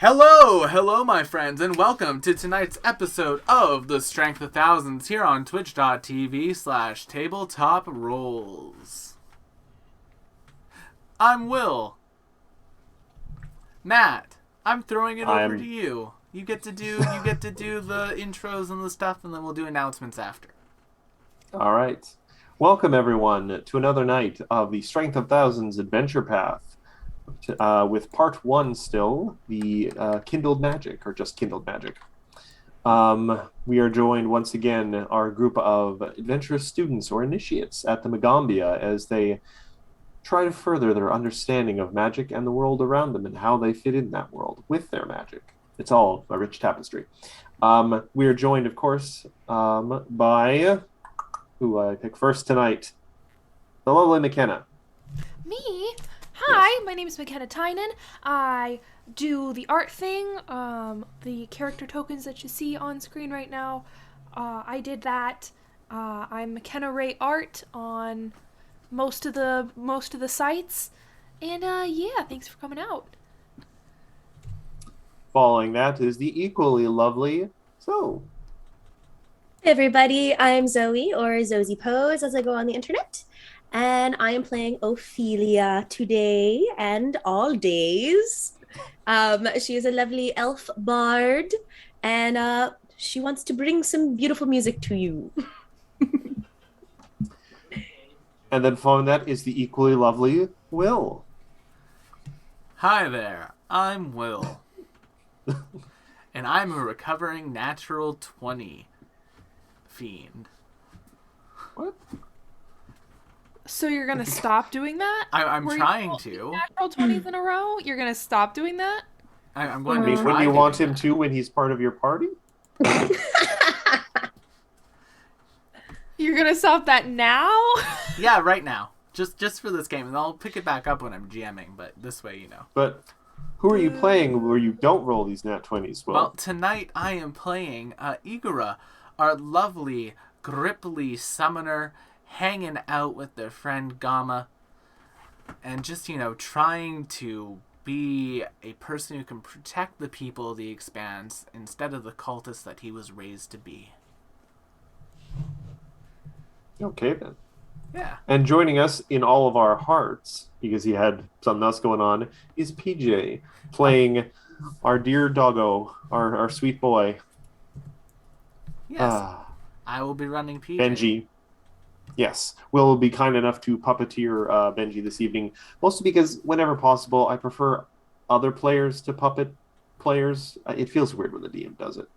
Hello, my friends, and welcome to tonight's episode of The Strength of Thousands here on twitch.tv/tabletop rolls. I'm Will. Matt, I'm throwing it over to you. You get to do the intros and the stuff, and then we'll do announcements after. All right. Welcome, everyone, to another night of the Strength of Thousands Adventure Path. With part one still, the Kindled Magic, or just Kindled Magic. We are joined once again, our group of adventurous students or initiates at the Magambia as they try to further their understanding of magic and the world around them and how they fit in that world with their magic. It's all a rich tapestry. We are joined, of course, by who I pick first tonight, the lovely McKenna. Me? Hi, my name is McKenna Tynan. I do the art thing, the character tokens that you see on screen right now. I did that. I'm McKenna Ray Art on most of the sites, and yeah, thanks for coming out. Following that is the equally lovely Zoe. Hey everybody, I'm Zoe, or Zozy Pose as I go on the internet. And I am playing Ophelia today and all days. She is a lovely elf bard, and she wants to bring some beautiful music to you. And then following that is the equally lovely Will. Hi there, I'm Will. And I'm a recovering natural 20 fiend. What? So you're gonna stop doing that? I'm trying to. Natural 20s in a row? You're gonna stop doing that? I'm going to try. Wouldn't you want him to when he's part of your party? You're gonna stop that now? Yeah, right now. Just for this game, and I'll pick it back up when I'm GMing. But this way, you know. But who are you playing where you don't roll these nat 20s? Well, tonight I am playing Igora, our lovely, gripply summoner, hanging out with their friend Gamma, and just, trying to be a person who can protect the people of the Expanse instead of the cultist that he was raised to be. Okay, then. Yeah. And joining us in all of our hearts, because he had something else going on, is PJ, playing our dear doggo, our sweet boy. Yes. I will be running PJ. Benji. Yes, Will be kind enough to puppeteer Benji this evening, mostly because whenever possible, I prefer other players to puppet players. It feels weird when the DM does it.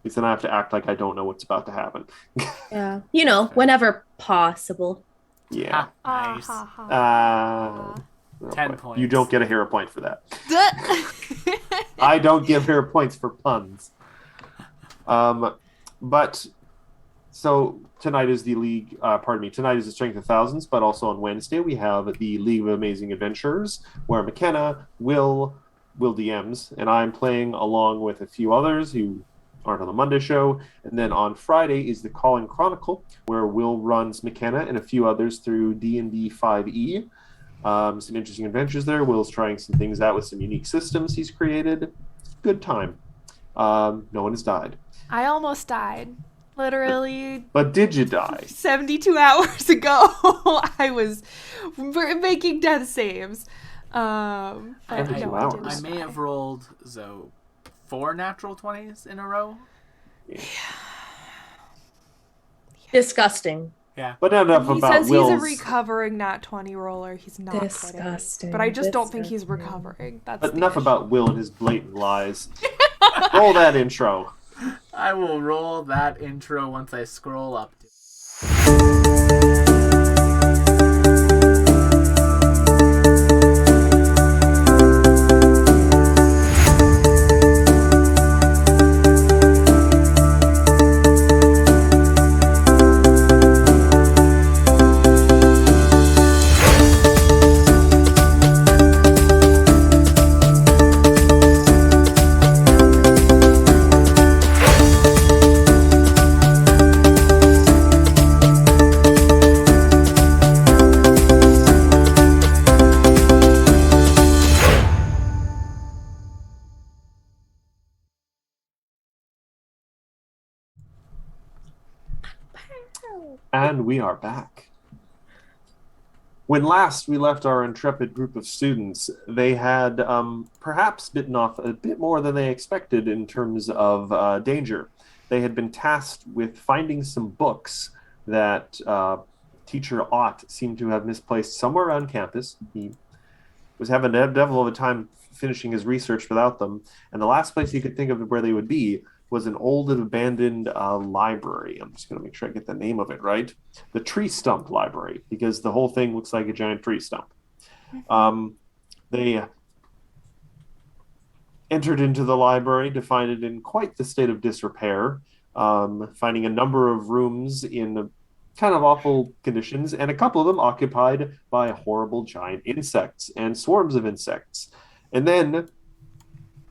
Because then I have to act like I don't know what's about to happen. Yeah, whenever possible. Yeah. Nice. 10 points. You don't get a hero point for that. I don't give hero points for puns. But... So tonight is the League, tonight is the Strength of Thousands, but also on Wednesday we have the League of Amazing Adventurers, where McKenna, Will DMs, and I'm playing along with a few others who aren't on the Monday show. And then on Friday is the Calling Chronicle, where Will runs McKenna and a few others through D&D 5e. Some interesting adventures there. Will's trying some things out with some unique systems he's created. Good time. No one has died. I almost died. Literally. But did you die? 72 hours ago, I was making death saves. I may have rolled 4 natural 20s in a row. Yeah. Disgusting. Yeah. But not enough he about says Will's... he's a recovering nat 20 roller. He's not Disgusting. kidding. But I just don't think he's recovering. That's but enough about Will and his blatant lies. Roll that intro. I will roll that intro once I scroll up. And we are back. When last we left our intrepid group of students, they had perhaps bitten off a bit more than they expected in terms of danger. They had been tasked with finding some books that teacher Ott seemed to have misplaced somewhere around campus. He was having a devil of a time finishing his research without them, and the last place he could think of where they would be was an old and abandoned library. I'm just going to make sure I get the name of it right. The Tree Stump Library, because the whole thing looks like a giant tree stump. They entered into the library to find it in quite the state of disrepair, finding a number of rooms in kind of awful conditions, and a couple of them occupied by horrible giant insects and swarms of insects. And then,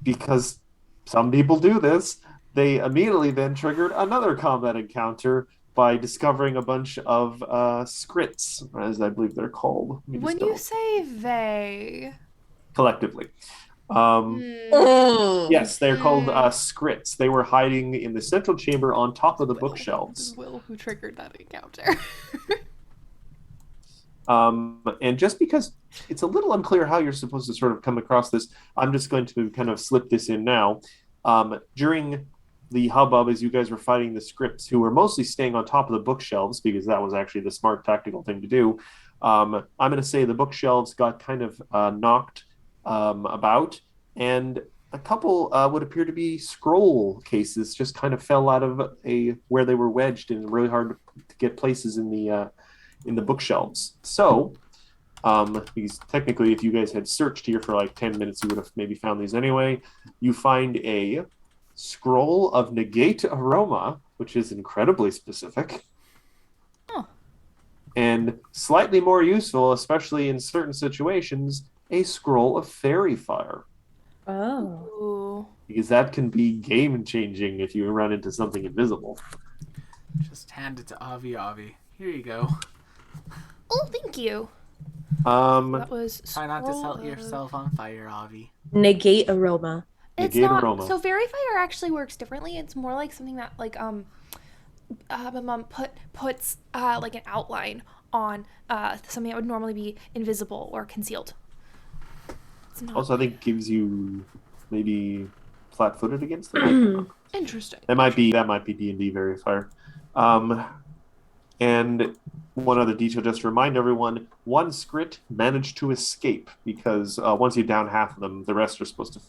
because some people do this, they immediately then triggered another combat encounter by discovering a bunch of scrits, as I believe they're called. When you say they... Collectively. Oh. Yes, they're called scrits. They were hiding in the central chamber on top of the bookshelves. Will who triggered that encounter. And just because it's a little unclear how you're supposed to sort of come across this, I'm just going to kind of slip this in now. During the hubbub, as you guys were fighting the scripts, who were mostly staying on top of the bookshelves, because that was actually the smart tactical thing to do, I'm going to say the bookshelves got kind of knocked about, and a couple would appear to be scroll cases just kind of fell out of where they were wedged, and really hard to get places in the bookshelves. So, because technically, if you guys had searched here for like 10 minutes, you would have maybe found these anyway. You find a scroll of negate aroma, which is incredibly specific. Oh. And slightly more useful, especially in certain situations, a scroll of fairy fire. Oh. Ooh. Because that can be game-changing if you run into something invisible. Just hand it to Avi. Here you go. Oh, thank you. That was Try not to scroll set yourself on fire, Avi. Negate aroma. It's Negate not. aroma. So fairy fire actually works differently. It's more like something that my mom puts like an outline on something that would normally be invisible or concealed. It's not... Also, I think gives you maybe flat-footed against them. Interesting. That might be D&D verifier. And one other detail, just to remind everyone, one scrit managed to escape because once you down half of them, the rest are supposed to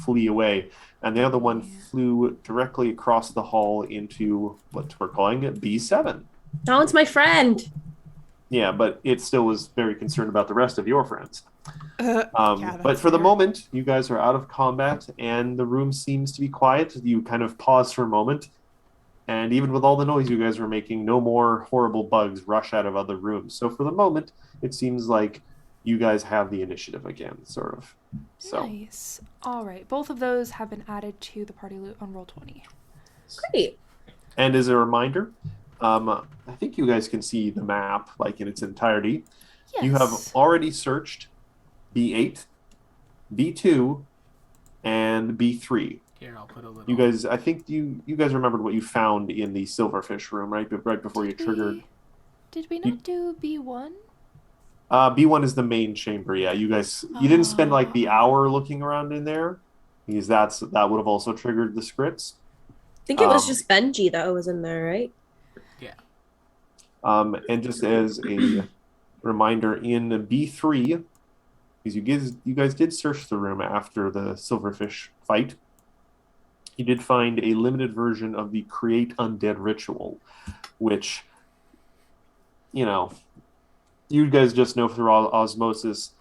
flee away. And the other one flew directly across the hall into what we're calling it B7. That one's my friend. Yeah, but it still was very concerned about the rest of your friends. Yeah, but for the moment, you guys are out of combat, and the room seems to be quiet. You kind of pause for a moment, and even with all the noise you guys were making, no more horrible bugs rush out of other rooms. So for the moment, it seems like you guys have the initiative again, sort of. So. Nice. All right. Both of those have been added to the party loot on Roll20. Great. And as a reminder, I think you guys can see the map like in its entirety. Yes. You have already searched B8, B2, and B3. Here, I'll put a little... You guys, I think you guys remembered what you found in the silverfish room, right? Right before you triggered. Did we not do B1? B1 is the main chamber. Yeah, you guys, you didn't spend like the hour looking around in there, because that would have also triggered the scripts. I think it was just Benji that was in there, right? Yeah. And just as a reminder, in B3, because you guys did search the room after the silverfish fight, you did find a limited version of the Create Undead ritual, which, you guys just know through osmosis,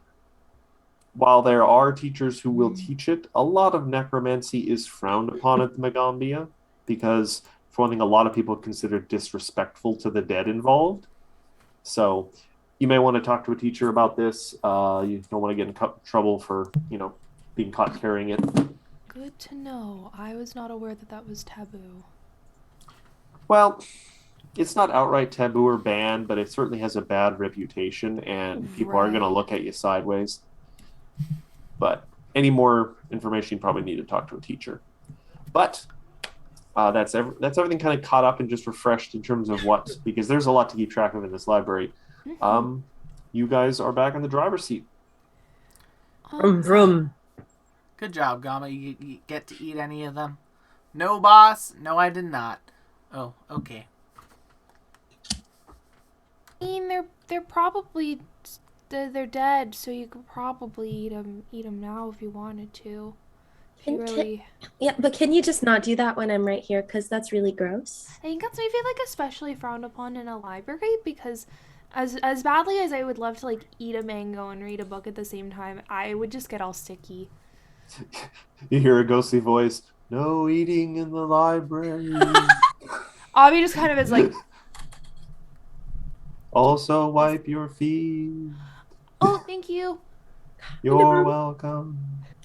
while there are teachers who will teach it, a lot of necromancy is frowned upon at the Magambia, because, for one thing, a lot of people consider it disrespectful to the dead involved. So you may want to talk to a teacher about this. You don't want to get in trouble for, being caught carrying it. Good to know. I was not aware that was taboo. Well, it's not outright taboo or banned, but it certainly has a bad reputation, and people are going to look at you sideways. But any more information, you probably need to talk to a teacher. But that's everything kind of caught up and just refreshed in terms of what, because there's a lot to keep track of in this library. You guys are back in the driver's seat. Vroom, vroom. Good job, Gama. You get to eat any of them? No, boss. No, I did not. Oh, okay. I mean, they're probably they're dead, so you could probably eat them now if you wanted to. If you really. Yeah, but can you just not do that when I'm right here? Because that's really gross. I think that's maybe like especially frowned upon in a library because as badly as I would love to like eat a mango and read a book at the same time, I would just get all sticky. You hear a ghostly voice. No eating in the library. Avi just kind of is like, Also wipe your feet. oh, thank you. You're welcome.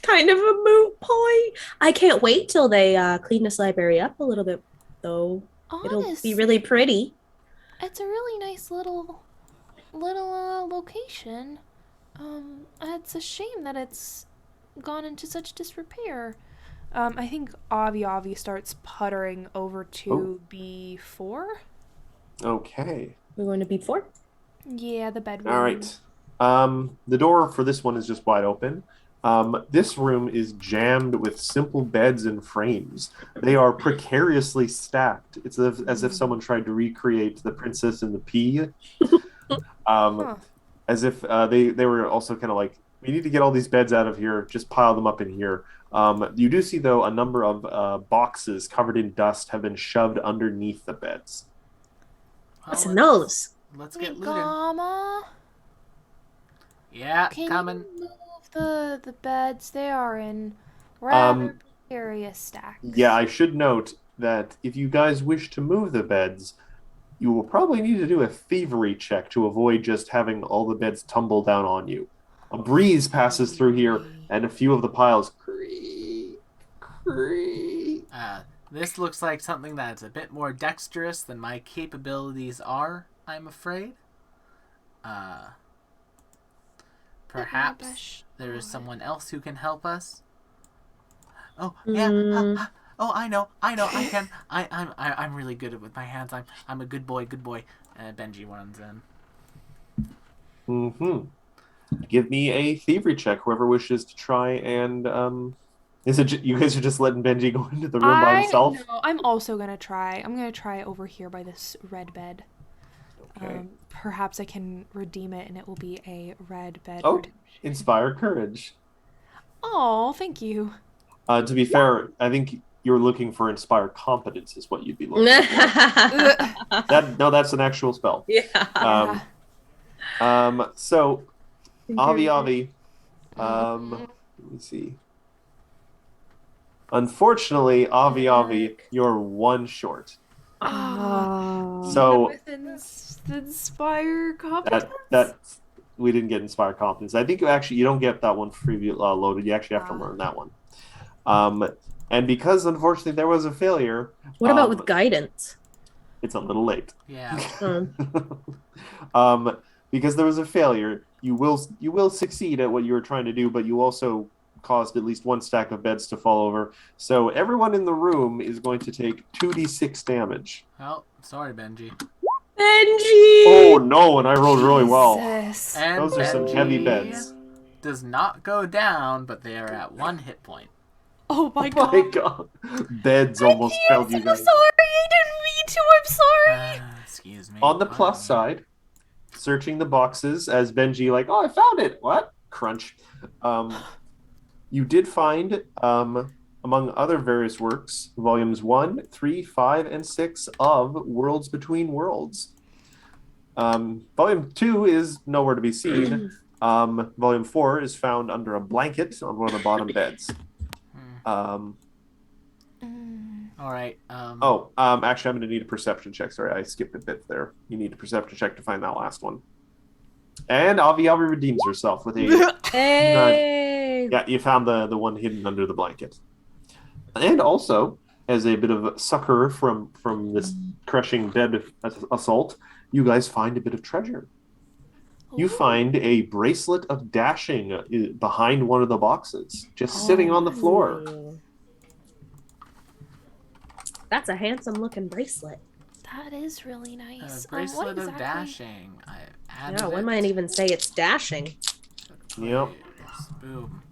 Kind of a moot point. I can't wait till they clean this library up a little bit, though. It'll be Honestly, really pretty. it's a really nice little location. It's a shame that it's gone into such disrepair. I think Avi starts puttering over to B4. Okay. We're going to B4. Yeah, the bedroom. All right. The door for this one is just wide open. This room is jammed with simple beds and frames. They are precariously stacked. It's as if someone tried to recreate The Princess and the Pea. As if they were also kind of like, we need to get all these beds out of here, just pile them up in here. You do see, though, a number of boxes covered in dust have been shoved underneath the beds. What's in those? Let's get looting. Gama, Yeah, can coming. you move the beds? They are in rather precarious stacks. Yeah, I should note that if you guys wish to move the beds, you will probably need to do a thievery check to avoid just having all the beds tumble down on you. A breeze passes through here, and a few of the piles creak. This looks like something that's a bit more dexterous than my capabilities are, I'm afraid. Perhaps there is someone else who can help us. Oh, yeah. Oh, I know. I can. I'm really good with my hands. I'm a good boy. Benji runs in. Give me a thievery check, whoever wishes to try and is it you guys are just letting Benji go into the room by himself? No, I'm also gonna try. I'm gonna try over here by this red bed. Okay. Perhaps I can redeem it, and it will be a red bed. Oh, inspire courage. Oh, thank you. To be fair, I think you're looking for inspire competence is what you'd be looking for. That's an actual spell. Yeah. So Avi, let me see. Unfortunately, Avi, you're one short. So with inspire competence. That we didn't get inspire competence. I think you don't get that one free loaded. You actually have to learn that one. And because unfortunately there was a failure. What about with guidance? It's a little late. Yeah. Because there was a failure, you will succeed at what you were trying to do, but you also caused at least one stack of beds to fall over. So everyone in the room is going to take 2d6 damage. Oh, sorry, Benji. Benji! Oh no, and I rolled really well. And those are some heavy beds. Does not go down, but they are at 1 hit point. Oh my god. Oh my god. Beds almost failed you guys. I'm sorry. I didn't mean to. I'm sorry. Excuse me. On the plus side, searching the boxes as Benji I found it. What? Crunch. You did find, among other various works, volumes 1, 3, 5, and 6 of Worlds Between Worlds. Volume 2 is nowhere to be seen. Volume 4 is found under a blanket on one of the bottom beds. All right. Actually, I'm going to need a perception check. Sorry, I skipped a bit there. You need a perception check to find that last one. And Avi redeems herself with a... Hey! Yeah, you found the one hidden under the blanket. And also, as a bit of succor from this crushing bed assault, you guys find a bit of treasure. You find a bracelet of dashing behind one of the boxes, just sitting on the floor. That's a handsome looking bracelet. That is really nice. Bracelet what of exactly? dashing. I added Yeah, one it. might even say it's dashing. Yep. Boom.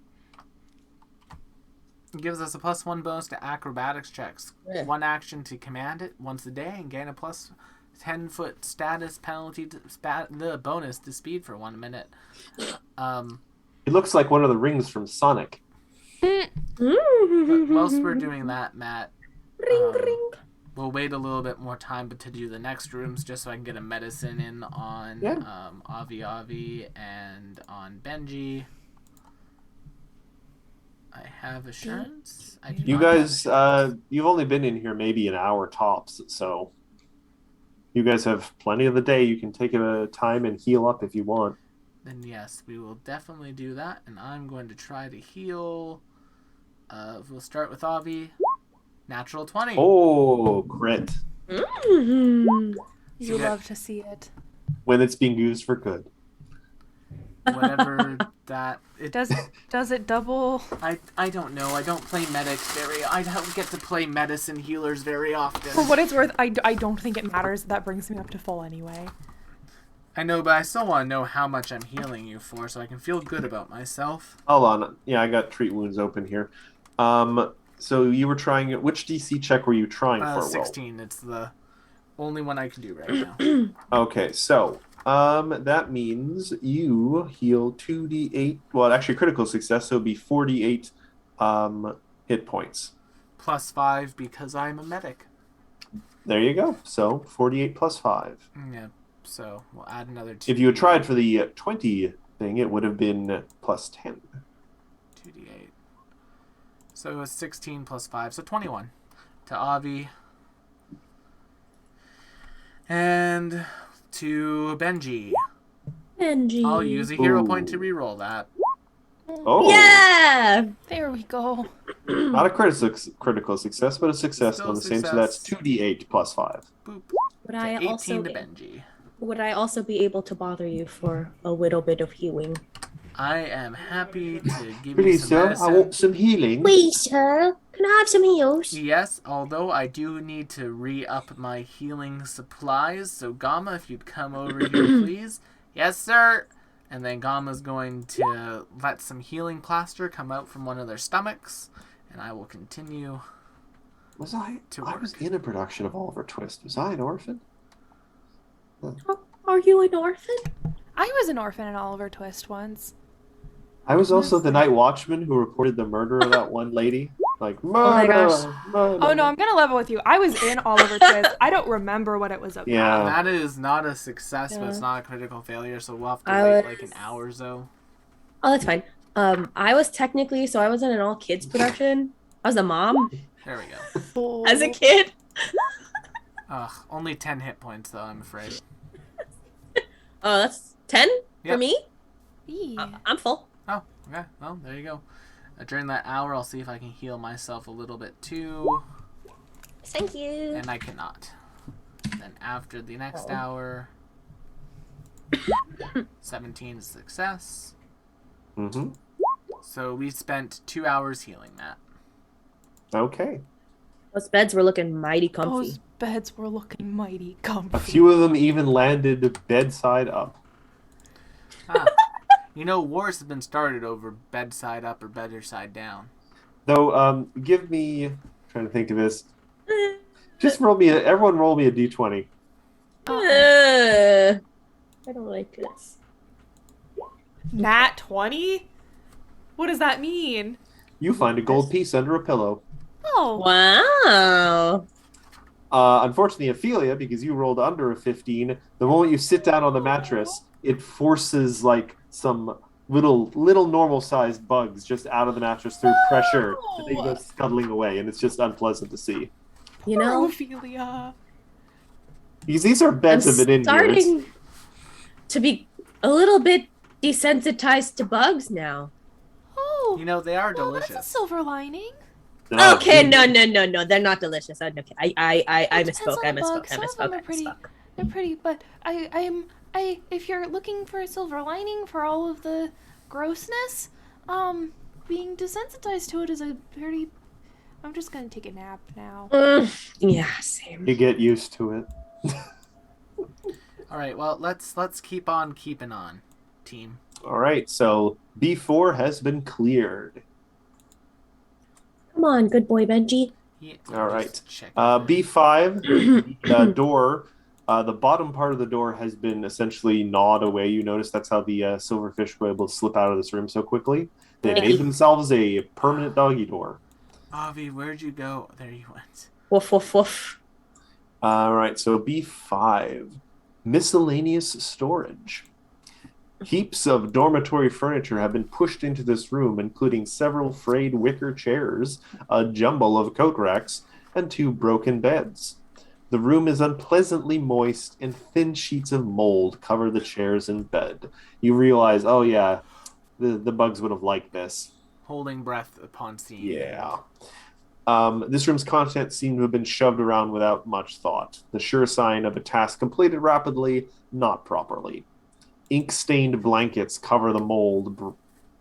It gives us a +1 bonus to acrobatics checks. Yeah. 1 action to command it once a day and gain a plus 10-foot status penalty to the bonus to speed for 1 minute. It looks like one of the rings from Sonic. But whilst we're doing that, Matt, Ring. we'll wait a little bit more time to do the next rooms just so I can get a medicine in on Avi and on Benji. I have assurance. I do You not guys, have you've only been in here maybe an hour tops, so you guys have plenty of the day. You can take a time and heal up if you want. Then yes, we will definitely do that, and I'm going to try to heal. We'll start with Avi. Natural 20. Oh, crit. You Yeah. love to see it. When it's being used for good. Whatever that it Does it double? I don't know. I don't play medics I don't get to play medicine healers very often. For what it's worth, I don't think it matters. That brings me up to full anyway. I know, but I still want to know how much I'm healing you for so I can feel good about myself. Hold on. Yeah, I got treat wounds open here. So you were trying, which DC check were you trying for? 16. It's the only one I can do right now. Okay, so that means you heal 2d8. Well, actually, critical success, so it'd be 48 hit points. +5 because I'm a medic. There you go. So 48 plus 5. Yeah, so we'll add another 2. If you had tried for the 20 thing, it would have been plus 10. 2d8. So it was 16 plus 5, so 21 to Avi. And to Benji. I'll use a hero point to reroll that. Oh, Yeah. There we go. not a critical success, but a success Still on the same. So success. that's 2d8 plus 5. Boop. Would To I 18 also to Benji. would I also be able to bother you for a little bit of healing? I am happy to give you Please, some sir, medicine. I want some healing. Please, sir. Can I have some heals? Yes, although I do need to re-up my healing supplies. So Gamma, if you'd come over here, please. Yes, sir. And then Gamma's going to let some healing plaster come out from one of their stomachs. And I will continue. Was I? To I work. was in a production of Oliver Twist. Was I an orphan? Are you an orphan? I was an orphan in Oliver Twist once. I was also the night watchman who reported the murder of that one lady. Like, murder, my gosh. murder. Oh no, I'm gonna level with you. I was in Oliver Twist. I don't remember what it was about. Yeah. That is not a success, but it's Yeah. not a critical failure. So we'll have to I wait was- like an hour or so. Oh, that's fine. I was technically, so I was in an all kids production. I was a mom There we go. Oh. as a kid. Ugh, only 10 hit points though, I'm afraid. Oh, that's 10 Yep. for me. Eee. I'm full. Oh, okay. Well, there you go. During that hour, I'll see if I can heal myself a little bit too. Thank you. And I cannot. Then after the next Oh. hour, 17 is success. Mm-hmm. So we spent 2 hours healing that. Okay. Those beds were looking mighty comfy. Those beds were looking mighty A comfy. few of them even landed bedside up. Ah. You know, wars have been started over bedside up or bedside down. Though, give me. Trying to think of this. Just everyone roll me a d20. I don't like this. Nat 20? What does that mean? You find a gold piece under a pillow. Oh. Wow. Unfortunately, Ophelia, because you rolled under a 15, the moment you sit down on the mattress, it forces like some little normal-sized bugs just out of the mattress through pressure, and they go scuttling away, and it's just unpleasant to see. You know, Ophelia. Because these are I'm beds that have been in here. It's- starting to be a little bit desensitized to bugs now. Oh. You know, they are Well, that's a delicious. silver lining. Okay, no, they're not delicious. I It depends misspoke. I on the misspoke. bugs. I Some of misspoke. them I are pretty. misspoke. They're pretty, but if you're looking for a silver lining for all of the grossness, being desensitized to it is a pretty I'm just gonna take a nap now. Yeah, same. You get used to it. All right, well, let's keep on keeping on, team. All right, so B4 has been cleared. Come on, good boy, Benji. Yeah, All just right. checking. B5, the door, the bottom part of the door has been essentially gnawed away. You notice that's how the silverfish were able to slip out of this room so quickly. They made themselves a permanent doggy door. Avi, where'd you go? There you went. Woof, woof, woof. All right, so B5, miscellaneous storage. Heaps of dormitory furniture have been pushed into this room, including several frayed wicker chairs, a jumble of coat racks, and 2 broken beds. The room is unpleasantly moist, and thin sheets of mold cover the chairs and bed. You realize, oh yeah, the bugs would have liked this. Holding breath upon seeing. Yeah. This room's contents seem to have been shoved around without much thought. The sure sign of a task completed rapidly, not properly. Ink-stained blankets cover the mold,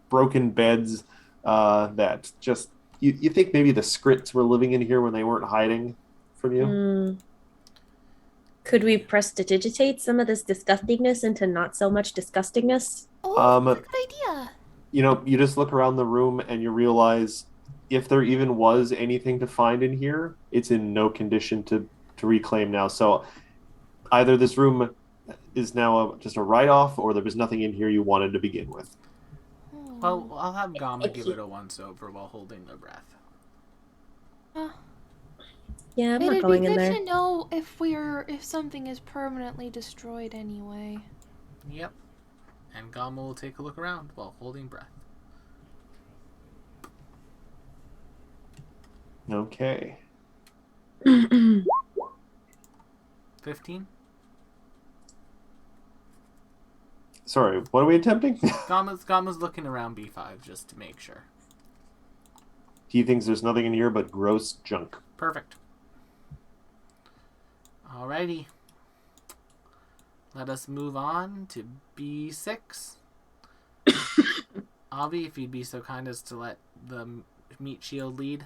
broken beds that just... You think maybe the scripts were living in here when they weren't hiding from you? Could we prestidigitate some of this disgustingness into not so much disgustingness? Oh, that's a good idea. You know, you just look around the room and you realize if there even was anything to find in here, it's in no condition to reclaim now. So either this room is now just a write-off, or there was nothing in here you wanted to begin with. Well, I'll have Gamma give it a once-over while holding their breath. Yeah, I'm not going in there. It'd be good to know if something is permanently destroyed anyway. Yep. And Gamma will take a look around while holding breath. Okay. 15? Sorry, what are we attempting? Gamma's looking around B5 just to make sure. He thinks there's nothing in here but gross junk. Perfect. Alrighty. Let us move on to B6. Avi, if you'd be so kind as to let the meat shield lead.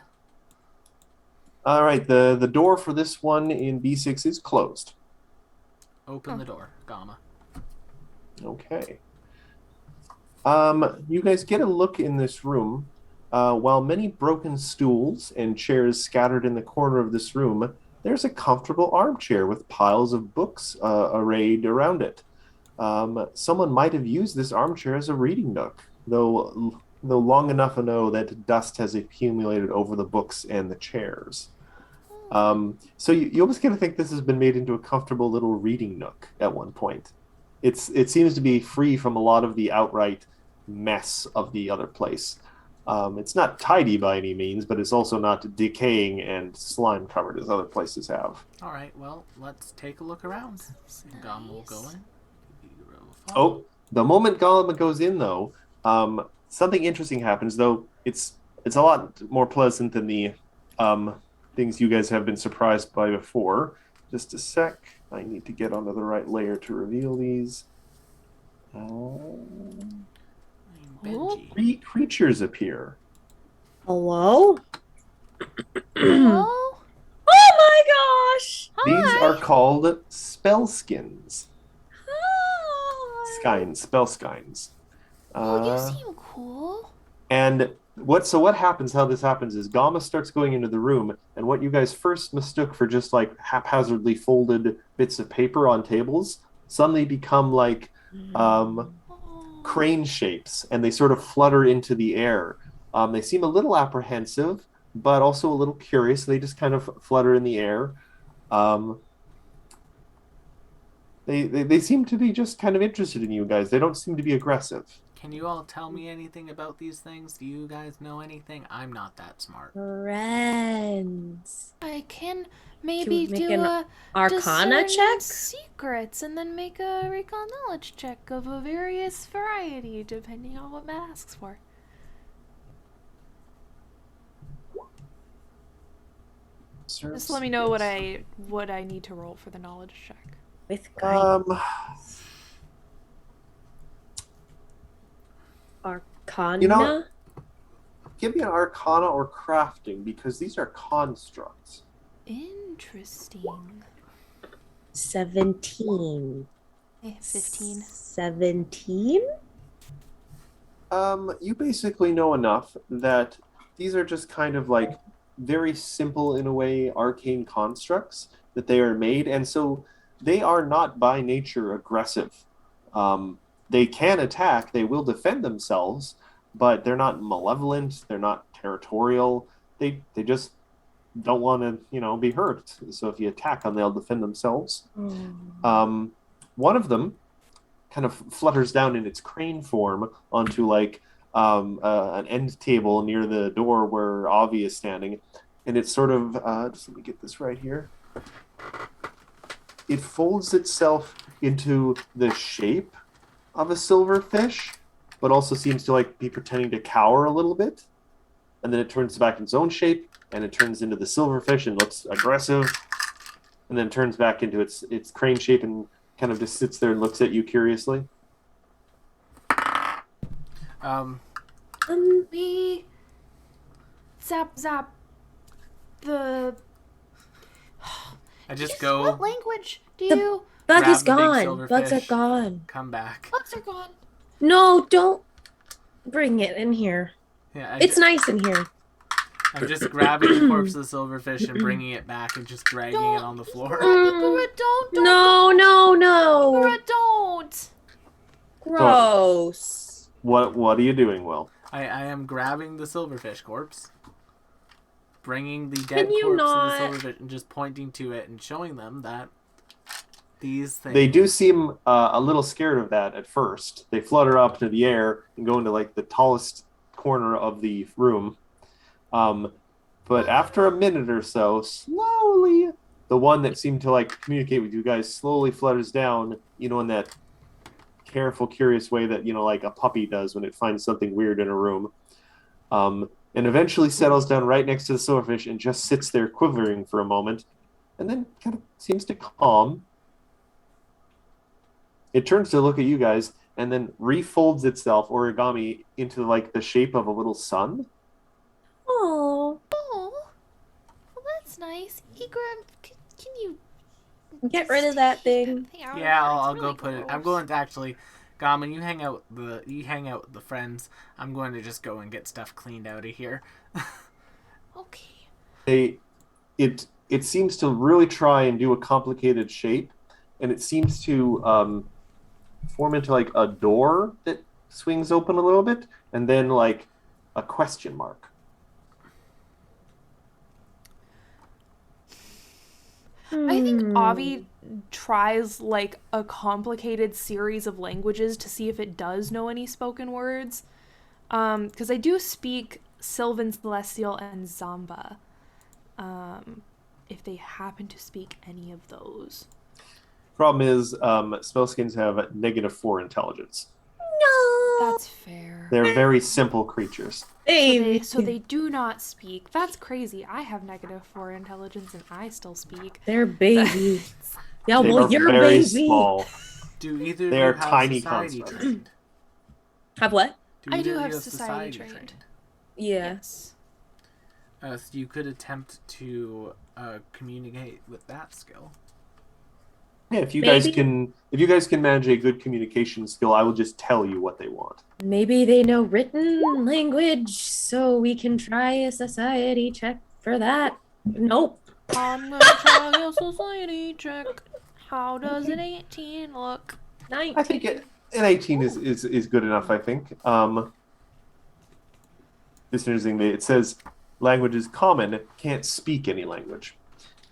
All right, the door for this one in B6 is closed. Open the door, Gamma. Okay. You guys get a look in this room. While many broken stools and chairs scattered in the corner of this room, there's a comfortable armchair with piles of books arrayed around it. Someone might have used this armchair as a reading nook, though long enough to know that dust has accumulated over the books and the chairs. So you almost kind of think this has been made into a comfortable little reading nook at one point. It seems to be free from a lot of the outright mess of the other place. It's not tidy by any means, but it's also not decaying and slime covered as other places have. All right, well, let's take a look around. Gamma will go in. Oh, the moment Gollum goes in, though, something interesting happens. Though it's a lot more pleasant than the things you guys have been surprised by before. Just a sec. I need to get onto the right layer to reveal these. Creatures appear. Hello? Hello? Oh my gosh! These are called spell skins. Hi. Spell skins. Oh, you seem cool. And what happens, how this happens is Gamma starts going into the room, and what you guys first mistook for just like haphazardly folded bits of paper on tables suddenly become like crane shapes, and they sort of flutter into the air. They seem a little apprehensive, but also a little curious. They just kind of flutter in the air. They seem to be just kind of interested in you guys. They don't seem to be aggressive. Can you all tell me anything about these things? Do you guys know anything? I'm not that smart. Friends. I can maybe Should we make do an a Arcana discern check? secrets and then make a recall knowledge check of a various variety depending on what Matt asks for. Just let me know what I need to roll for the knowledge check. With guidance. Arcana? You know, give me an Arcana or Crafting, because these are constructs. Interesting. 17. 15. 17? You basically know enough that these are just kind of like very simple, in a way, arcane constructs that they are made, and so they are not by nature aggressive. They can attack, they will defend themselves, but they're not malevolent, they're not territorial. They just don't want to, be hurt. So if you attack them, they'll defend themselves. One of them kind of flutters down in its crane form onto like an end table near the door where Avi is standing, and it's sort of just let me get this right here. It folds itself into the shape of a silverfish, but also seems to like be pretending to cower a little bit, and then it turns back in its own shape, and it turns into the silverfish and looks aggressive, and then turns back into its crane shape and kind of just sits there and looks at you curiously. We zap the. I just What go language do you? Bug grab is the big gone. Bugs are silverfish. gone. come back. Bugs are gone. No, don't bring it in here. Yeah, It's nice in here. I'm just grabbing the corpse of the silverfish and bringing it back and just dragging it on the floor. Ikura, don't. No. Ikura, don't. Gross. What are you doing, Will? I am grabbing the silverfish corpse, bringing the dead you corpse not- of the silverfish and just pointing to it and showing them that these things... They do seem a little scared of that at first. They flutter up to the air and go into like the tallest corner of the room. But after a minute or so, slowly, the one that seemed to like communicate with you guys slowly flutters down, in that careful, curious way that, like a puppy does when it finds something weird in a room. And eventually settles down right next to the silverfish and just sits there quivering for a moment, and then kind of seems to calm. It turns to look at you guys and then refolds itself origami into like the shape of a little sun. Oh, Oh, well, that's nice. Ikura, can you get rid of that thing. out? Yeah, It's I'll really go put it. I'm gross. going to actually, Gaman, you hang out with the friends. I'm going to just go and get stuff cleaned out of here. Okay. It seems to really try and do a complicated shape, and it seems to form into like a door that swings open a little bit, and then like a question mark. I think Avi tries like a complicated series of languages to see if it does know any spoken words. Because I do speak Sylvan, Celestial, and Zamba. If they happen to speak any of those. Problem is, spellskins have -4 intelligence. No. That's fair. They're very simple creatures. Baby. So they do not speak. That's crazy. I have -4 intelligence and I still speak. They're baby. Yeah, They well, are you're very baby. small. Do either of They you are have tiny society constructs. trained? Have what? I do either of have you society trained. Yeah. Yes. So you could attempt to communicate with that skill. Yeah, if you Maybe- guys can manage a good communication skill, I will just tell you what they want. Maybe they know written language, so we can try a society check for that. Nope. I'm gonna try a society check. How does an 18 look? 19. I think an 18 is good enough, I think. It's interesting. It says language is common, can't speak any language.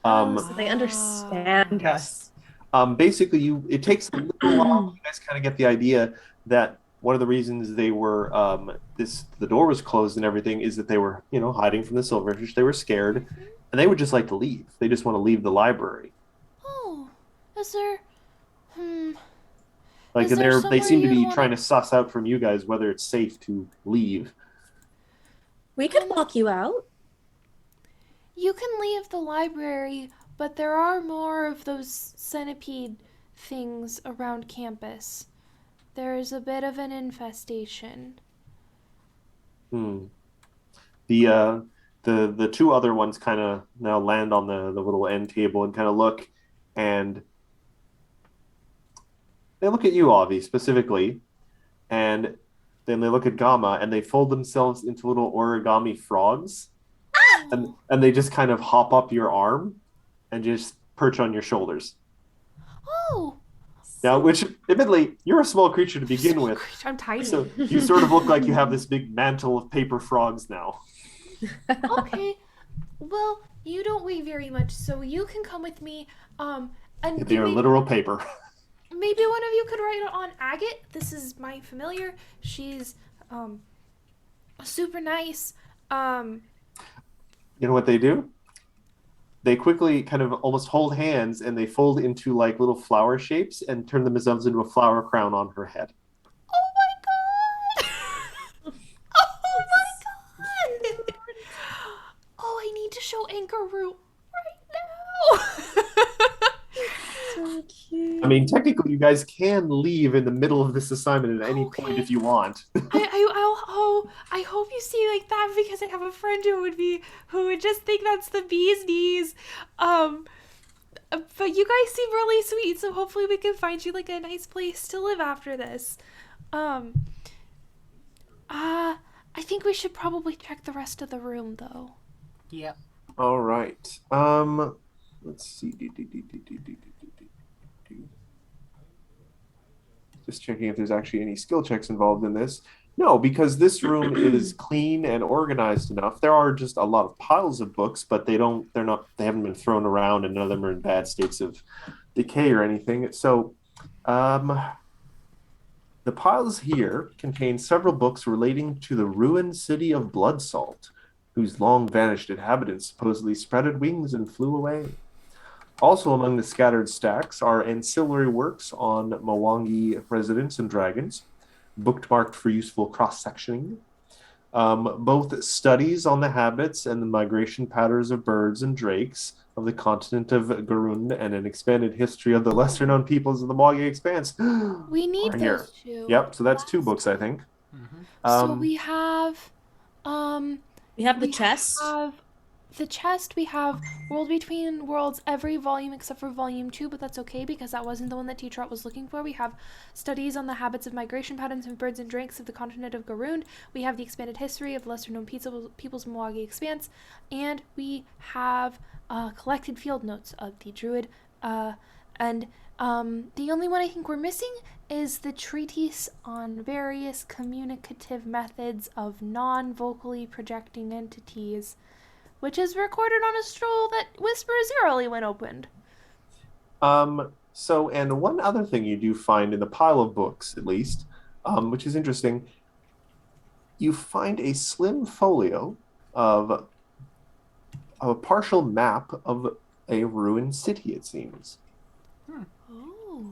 So they understand Yes. us. Basically, it takes a little while. You guys kind of get the idea that one of the reasons they were the door was closed and everything is that they were hiding from the silverfish. They were scared, and they would just like to leave. They just want to leave the library. Oh, is there? Like, Is and there they somewhere seem to you'd be wanna- trying to suss out from you guys whether it's safe to leave. We could walk you out. You can leave the library, but there are more of those centipede things around campus. There is a bit of an infestation. The two other ones kind of now land on the little end table and kind of look, and they look at you, Avi, specifically, and then they look at Gamma, and they fold themselves into little origami frogs, and they just kind of hop up your arm and just perch on your shoulders. Oh, Now, which, admittedly, you're a small creature to begin with, I'm tiny. so you sort of look like you have this big mantle of paper frogs now. Okay. Well, you don't weigh very much, so you can come with me. And They are literal paper. maybe one of you could ride on Agate. This is my familiar. She's super nice. You know what they do? They quickly kind of almost hold hands and they fold into like little flower shapes and turn themselves into a flower crown on her head. Oh my god! Oh my god! Oh, I need to show Ankaru right now. So cute. I mean, technically, you guys can leave in the middle of this assignment at any point Okay. if you want. I hope you see like that because I have a friend who would just think that's the bee's knees. But you guys seem really sweet, so hopefully we can find you like a nice place to live after this. I think we should probably check the rest of the room though. Yep. All right. Let's see. Just checking if there's actually any skill checks involved in this. No, because this room is clean and organized enough. There are just a lot of piles of books, but they haven't been thrown around, and none of them are in bad states of decay or anything. So, the piles here contain several books relating to the ruined city of Bloodsalt, whose long vanished inhabitants supposedly spreaded wings and flew away. Also among the scattered stacks are ancillary works on Mwangi residents and dragons, bookmarked for useful cross-sectioning, both studies on the habits and the migration patterns of birds and drakes of the continent of Garund, and an expanded history of the lesser-known peoples of the Magi Expanse. We need Are here. those two. Yep, so that's 2 books, I think. Mm-hmm. So we have We have the we chest. have the chest. We have World Between Worlds, every volume except for volume 2, but that's okay because that wasn't the one that Teacher was looking for. We have studies on the habits of migration patterns of birds and drakes of the continent of Garund. We have the expanded history of lesser known peoples of Mawagi Expanse, and we have collected field notes of the druid. And the only one I think we're missing is the treatise on various communicative methods of non-vocally projecting entities, which is recorded on a scroll that whispers eerily when opened. So, and one other thing you do find in the pile of books, at least, which is interesting, you find a slim folio of a partial map of a ruined city, it seems. Oh.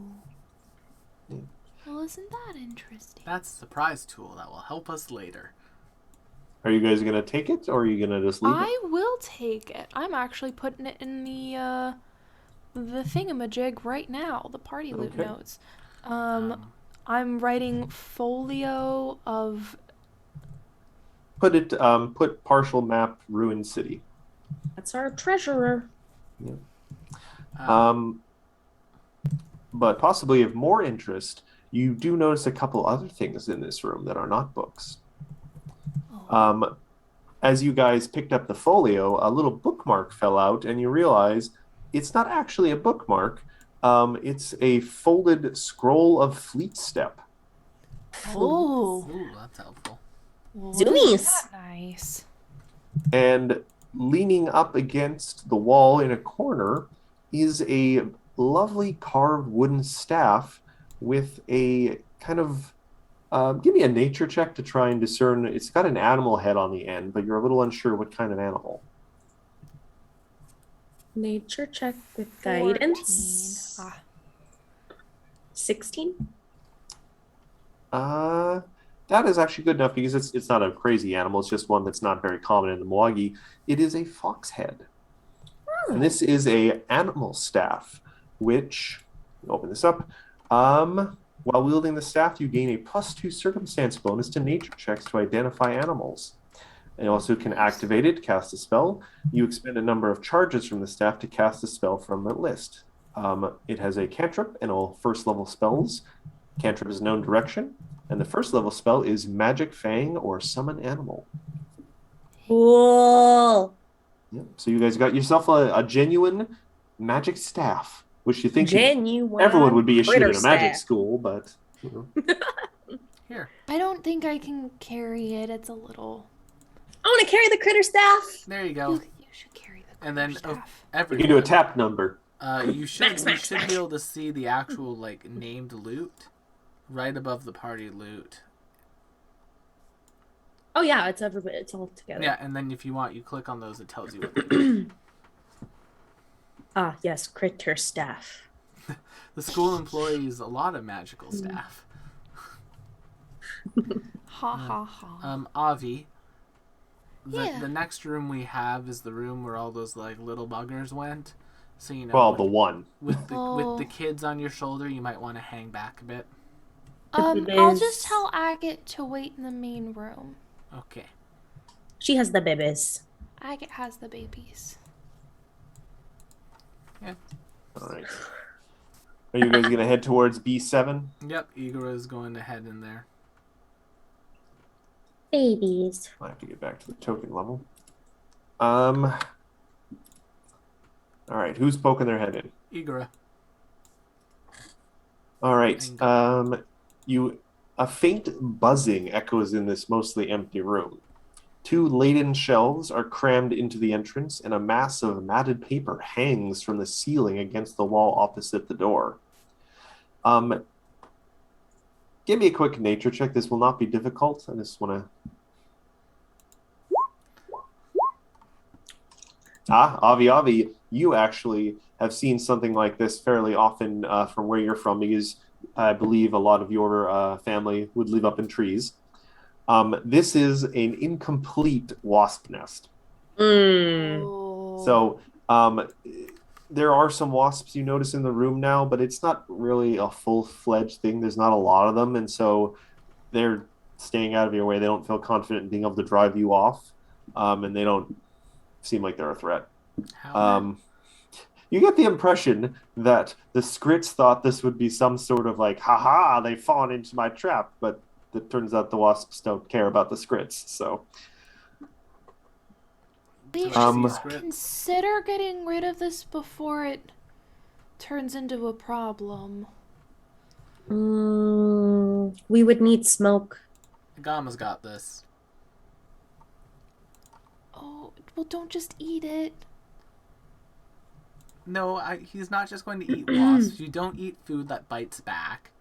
Yeah. Well, isn't that interesting? That's a surprise tool that will help us later. Are you guys going to take it, or are you going to just leave it? I will take it. I'm actually putting it in the thingamajig right now, the party loot Okay. notes. I'm writing folio of... Put partial map ruined city. That's our treasurer. But possibly of more interest, you do notice a couple other things in this room that are not books. As you guys picked up the folio, a little bookmark fell out, and you realize it's not actually a bookmark. It's a folded scroll of fleet step. Oh. Ooh, that's helpful. Zoomies. Nice. And leaning up against the wall in a corner is a lovely carved wooden staff with a kind of give me a nature check to try and discern. It's got an animal head on the end, but you're a little unsure what kind of animal. Nature check with 14. guidance. 16. That is actually good enough because it's not a crazy animal. It's just one that's not very common in the Mawagi. It is a fox head. And this is a animal staff, which, open this up. While wielding the staff, you gain a +2 circumstance bonus to nature checks to identify animals. And you also can activate it, cast a spell. You expend a number of charges from the staff to cast a spell from a list. It has a cantrip and all first level spells. Cantrip is known direction, and the first level spell is Magic Fang or Summon Animal. Cool. Yep. So you guys got yourself a genuine magic staff, which you think Genuine everyone would be issued critter in a magic staff. school, but Here. I don't think I can carry it. It's a little. I want to carry the critter staff. There you go. You should carry the And then staff. you everyone. can do a tap number. You should Smack, smack. be able to see the actual like named loot right above the party loot. Oh yeah, it's everybody. It's all together. Yeah, and then if you want, you click on those. It tells you what they do. Ah, yes, critter staff. The school employs a lot of magical staff. Ha ha ha. Avi. Yeah. The next room we have is the room where all those like little buggers went. So you know. Well, the one. with Oh. the kids on your shoulder, you might want to hang back a bit. I'll just tell Agate to wait in the main room. Okay. She has the babies. Agate has the babies. All right. Are you guys going to head towards B7? Yep, Igor is going to head in there. Babies. I have to get back to the token level. All right. Who's poking their head in? Igor. All right. A faint buzzing echoes in this mostly empty room. 2 laden shelves are crammed into the entrance, and a mass of matted paper hangs from the ceiling against the wall opposite the door. Give me a quick nature check. This will not be difficult. I just want to... Avi, you actually have seen something like this fairly often from where you're from, because I believe a lot of your family would live up in trees. This is an incomplete wasp nest. Oh. So there are some wasps you notice in the room now, but it's not really a full-fledged thing. There's not a lot of them, and so they're staying out of your way. They don't feel confident in being able to drive you off, and they don't seem like they're a threat. You get the impression that the Scrits thought this would be some sort of like, haha, they've fallen into my trap, but it turns out the wasps don't care about the Scrits, so... We Um, should consider getting rid of this before it turns into a problem. We would need smoke. Gama's got this. Oh, well, don't just eat it. No, he's not just going to eat wasps. You don't eat food that bites back.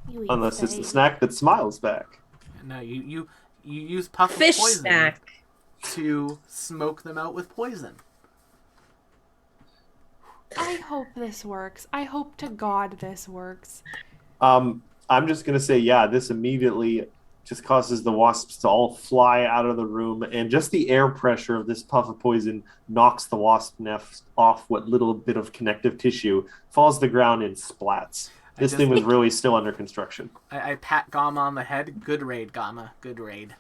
You eat Unless it's the fake. snack that smiles back. No, you use puff Fish of poison snack. to smoke them out with poison. I hope this works. I hope to God this works. I'm just going to say, yeah, this immediately just causes the wasps to all fly out of the room, and just the air pressure of this puff of poison knocks the wasp nest off what little bit of connective tissue, falls to the ground, and splats. This thing was really still under construction. I pat Gama on the head. Good raid, Gama. Good raid.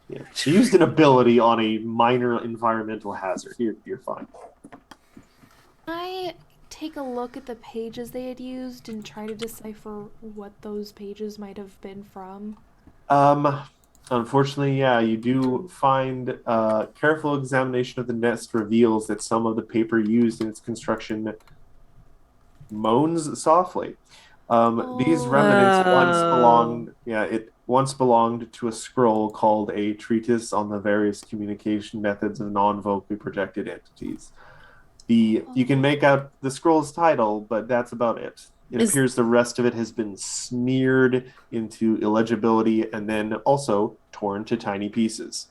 Yeah. She used an ability on a minor environmental hazard. You're fine. Can I take a look at the pages they had used and try to decipher what those pages might have been from? Unfortunately, yeah, you do find careful examination of the nest reveals that some of the paper used in its construction moans softly. These remnants once belonged to a scroll called a treatise on the various communication methods of non-vocally projected entities. You can make out the scroll's title, but that's about it. It appears the rest of it has been smeared into illegibility and then also torn to tiny pieces.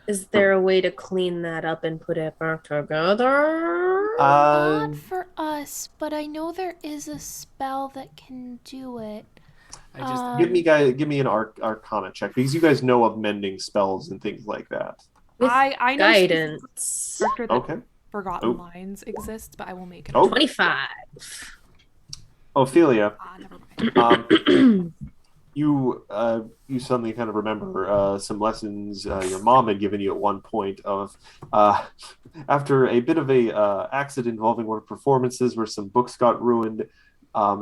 Is there a way to clean that up and put it back together? Not for us, but I know there is a spell that can do it. Give me an Arcana check, because you guys know of mending spells and things like that. I know Guidance. character that Okay. Forgotten Lines exists, but I will make it. Oh. 25. Ophelia, Never mind. you suddenly kind of remember some lessons your mom had given you at one point of uh, after a bit of a accident involving one of her performances where some books got ruined.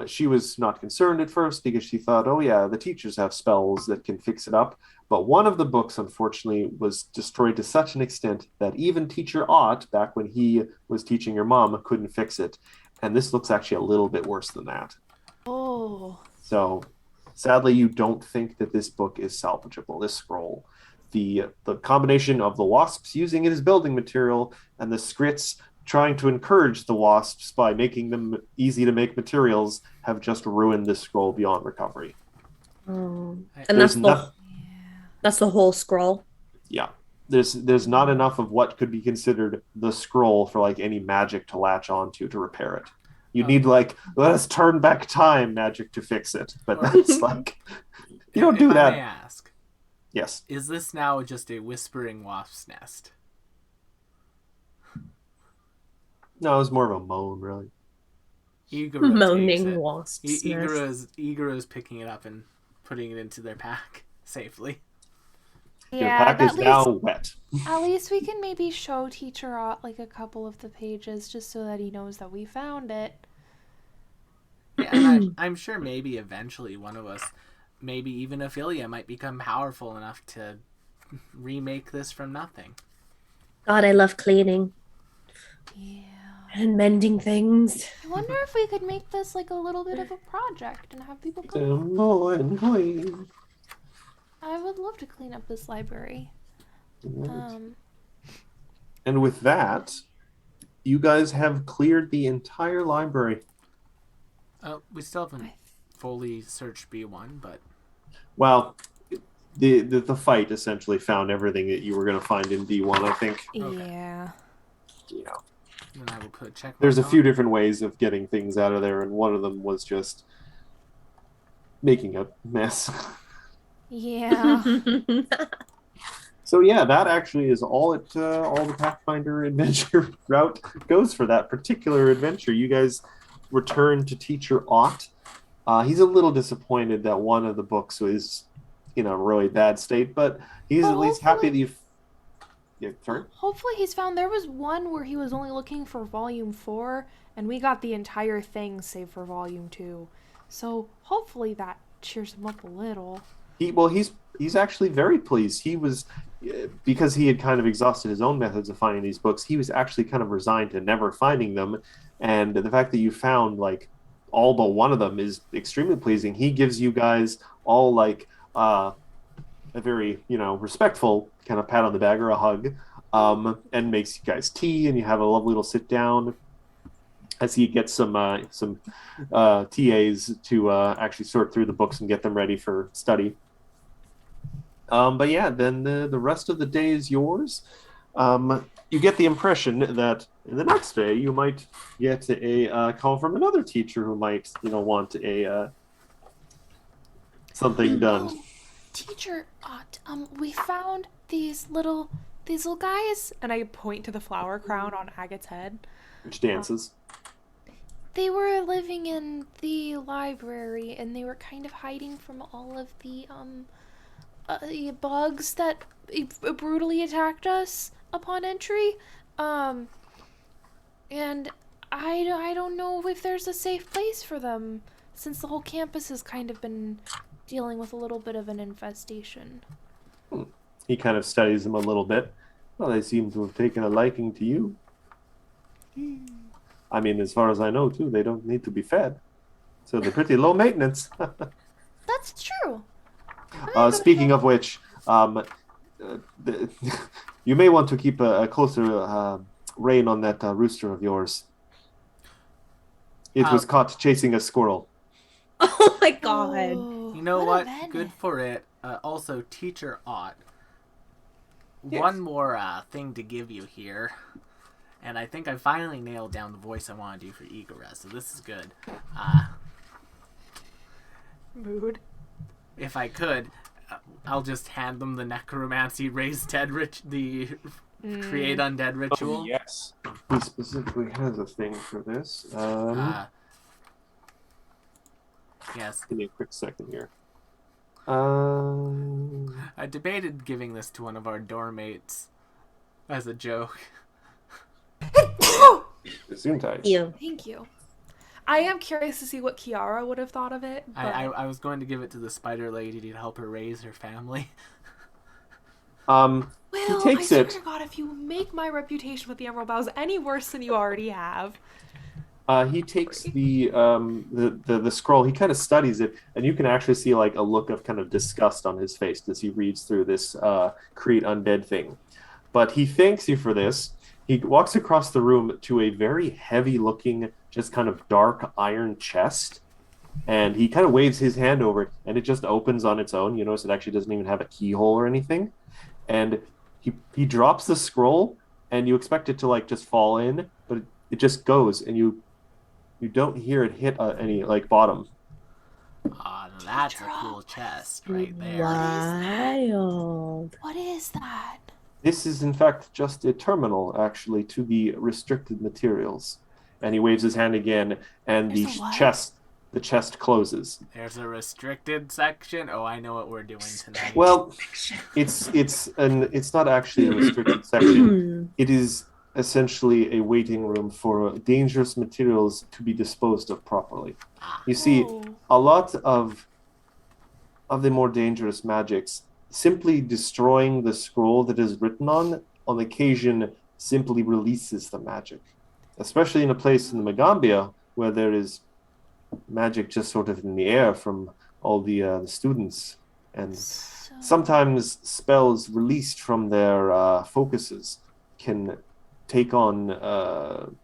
She was not concerned at first because she thought, oh yeah, the teachers have spells that can fix it up. But one of the books, unfortunately, was destroyed to such an extent that even Teacher Ott, back when he was teaching your mom, couldn't fix it. And this looks actually a little bit worse than that. Oh. So sadly, you don't think that this book is salvageable, this scroll. The combination of the wasps using it as building material and the scrits trying to encourage the wasps by making them easy to make materials have just ruined this scroll beyond recovery. Oh. I- And There's that's no- that's the whole scroll. yeah. There's not enough of what could be considered the scroll for like any magic to latch onto to repair it. You need like, let us turn back time magic to fix it. But that's like, you don't do if I may that. ask, Yes. is this now just a whispering wasp's nest? No, it was more of a moan, really. Igura takes Moaning it. wasps. Igura is picking it up and putting it into their pack safely. Your Yeah, pack is at now least, wet. at least we can maybe show Teacher Ott like a couple of the pages just so that he knows that we found it. Yeah, and I'm sure maybe eventually one of us, maybe even Ophelia, might become powerful enough to remake this from nothing. God, I love cleaning Yeah. and mending things. I wonder if we could make this like a little bit of a project and have people come. I would love to clean up this library. And with that, you guys have cleared the entire library. We still haven't fully searched B1, but Well, the fight essentially found everything that you were going to find in B1, I think. Yeah. Yeah. then I will put a check. There's a mark few on. different ways of getting things out of there, and one of them was just making a mess. Yeah. So yeah, that actually is all the Pathfinder adventure route goes for that particular adventure. You guys return to Teacher Ott. He's a little disappointed that one of the books was in a really bad state, but he's But at least happy hopefully- that you've. Yeah, sorry. Hopefully he's found there was one where he was only looking for volume 4 and we got the entire thing save for volume 2. So hopefully that cheers him up a little. He's actually very pleased. He was because he had kind of exhausted his own methods of finding these books. He was actually kind of resigned to never finding them, and the fact that you found like all but one of them is extremely pleasing. He gives you guys all like a very respectful kind of pat on the back or a hug, and makes you guys tea, and you have a lovely little sit down as he gets some TAs to actually sort through the books and get them ready for study. But yeah, then the rest of the day is yours. You get the impression that in the next day you might get a call from another teacher who might want a something done. Oh, Teacher Ott, we found these little guys, and I point to the flower crown on Agate's head. Which dances. They were living in the library, and they were kind of hiding from all of the bugs that brutally attacked us upon entry. And I don't know if there's a safe place for them, since the whole campus has kind of been dealing with a little bit of an infestation. He kind of studies them a little bit. Well, they seem to have taken a liking to you. I mean, as far as I know, too, they don't need to be fed. So they're pretty low maintenance. That's true. Speaking of which, you may want to keep a closer rein on that rooster of yours. It was caught chasing a squirrel. Oh my god. Oh, You know a what? menace. Good for it. Also, Teacher Ott. Yes. One more thing to give you here. And I think I finally nailed down the voice I want to do for Igora, so this is good. Mood. If I could, I'll just hand them the necromancy raise dead create undead ritual. Yes. He specifically has a thing for this. Yes. Give me a quick second here. I debated giving this to one of our dorm mates as a joke. Gesundheit. You. Thank you. I am curious to see what Kiara would have thought of it. But... I was going to give it to the spider lady to help her raise her family. Well, he takes I swear it. to God, if you make my reputation with the Emerald Boughs any worse than you already have. He takes the scroll. He kind of studies it, and you can actually see like a look of kind of disgust on his face as he reads through this create undead thing. But he thanks you for this. He walks across the room to a very heavy-looking, just kind of dark iron chest, and he kind of waves his hand over it, and it just opens on its own. You notice it actually doesn't even have a keyhole or anything. And he drops the scroll, and you expect it to like just fall in, but it just goes, and you don't hear it hit any like bottom. That's a cool chest right there. Wild. What is that? This is in fact just a terminal, actually, to the restricted materials. And he waves his hand again, and There's a what? the chest closes. There's a restricted section. Oh, I know what we're doing tonight. Well, it's not actually a restricted section. It is essentially a waiting room for dangerous materials to be disposed of properly. You see, a lot of the more dangerous magics, simply destroying the scroll that is written on occasion simply releases the magic. Especially in a place in the Megambia where there is magic just sort of in the air from all the students. And sometimes spells released from their focuses can take on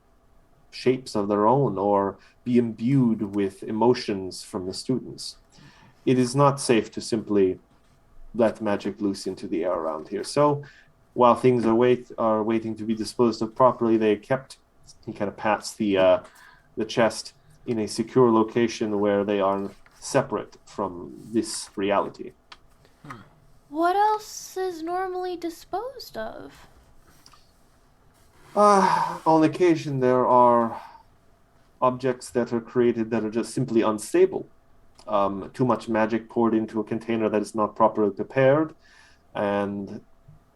shapes of their own or be imbued with emotions from the students. It is not safe to simply let magic loose into the air around here. So while things are waiting to be disposed of properly, he kind of pats the chest in a secure location where they are separate from this reality. What else is normally disposed of? On occasion, there are objects that are created that are just simply unstable. Too much magic poured into a container that is not properly prepared. And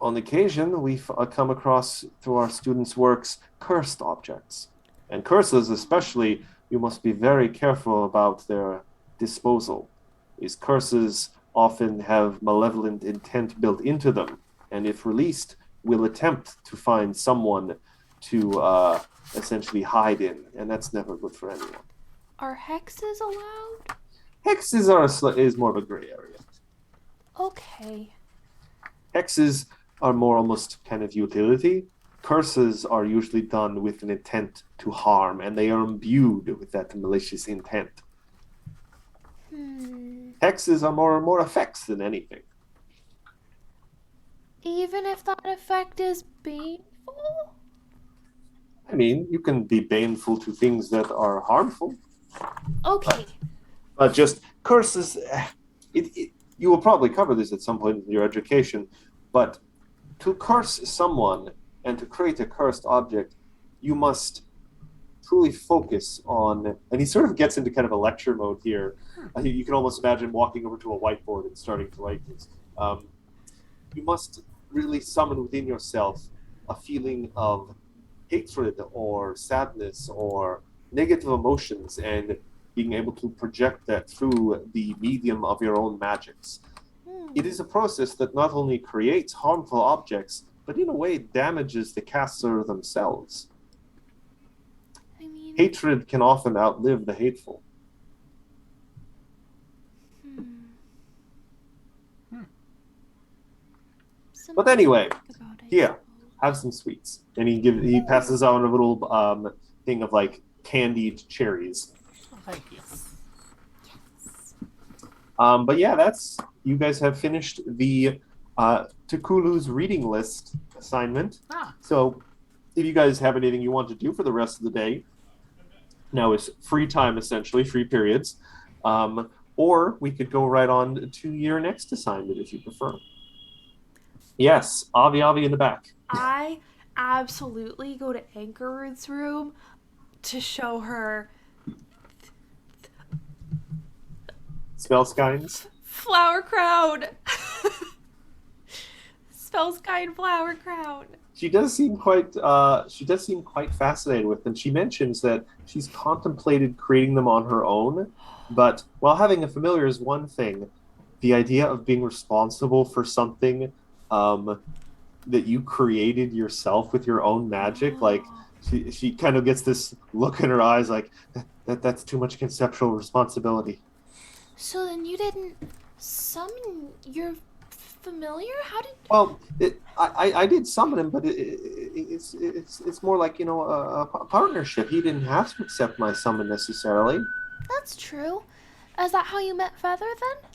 on occasion, we've come across, through our students' works, cursed objects. And curses especially, you must be very careful about their disposal. These curses often have malevolent intent built into them, and if released, will attempt to find someone to essentially hide in, and that's never good for anyone. Are hexes allowed? Hexes is more of a gray area. Okay. Hexes are more almost kind of utility. Curses are usually done with an intent to harm, and they are imbued with that malicious intent. Hexes are more effects than anything. Even if that effect is baneful? I mean, you can be baneful to things that are harmful. Okay. But just curses, you will probably cover this at some point in your education, but to curse someone and to create a cursed object, you must truly focus on, and he sort of gets into kind of a lecture mode here. I think you can almost imagine walking over to a whiteboard and starting to write this. You must really summon within yourself a feeling of hatred or sadness or negative emotions, and being able to project that through the medium of your own magics. It is a process that not only creates harmful objects, but in a way damages the caster themselves. I mean... Hatred can often outlive the hateful. But anyway, here, have some sweets. And he passes out a little thing of like candied cherries. Oh, thank you. But yeah, you guys have finished the Takulu's reading list assignment. So if you guys have anything you want to do for the rest of the day, now is free time, essentially, free periods. Or we could go right on to your next assignment if you prefer. Yes, Avi in the back. I absolutely go to Anchor's room to show her Spell skines? Flower crown. Spellskine flower crown. She does seem quite fascinated with them. She mentions that she's contemplated creating them on her own, but while having a familiar is one thing, the idea of being responsible for something that you created yourself with your own magic, like she kind of gets this look in her eyes like that's too much conceptual responsibility. So then you didn't summon your familiar? How did? Well, I did summon him, but it's more like, a partnership. He didn't have to accept my summon necessarily. That's true. Is that how you met Feather then?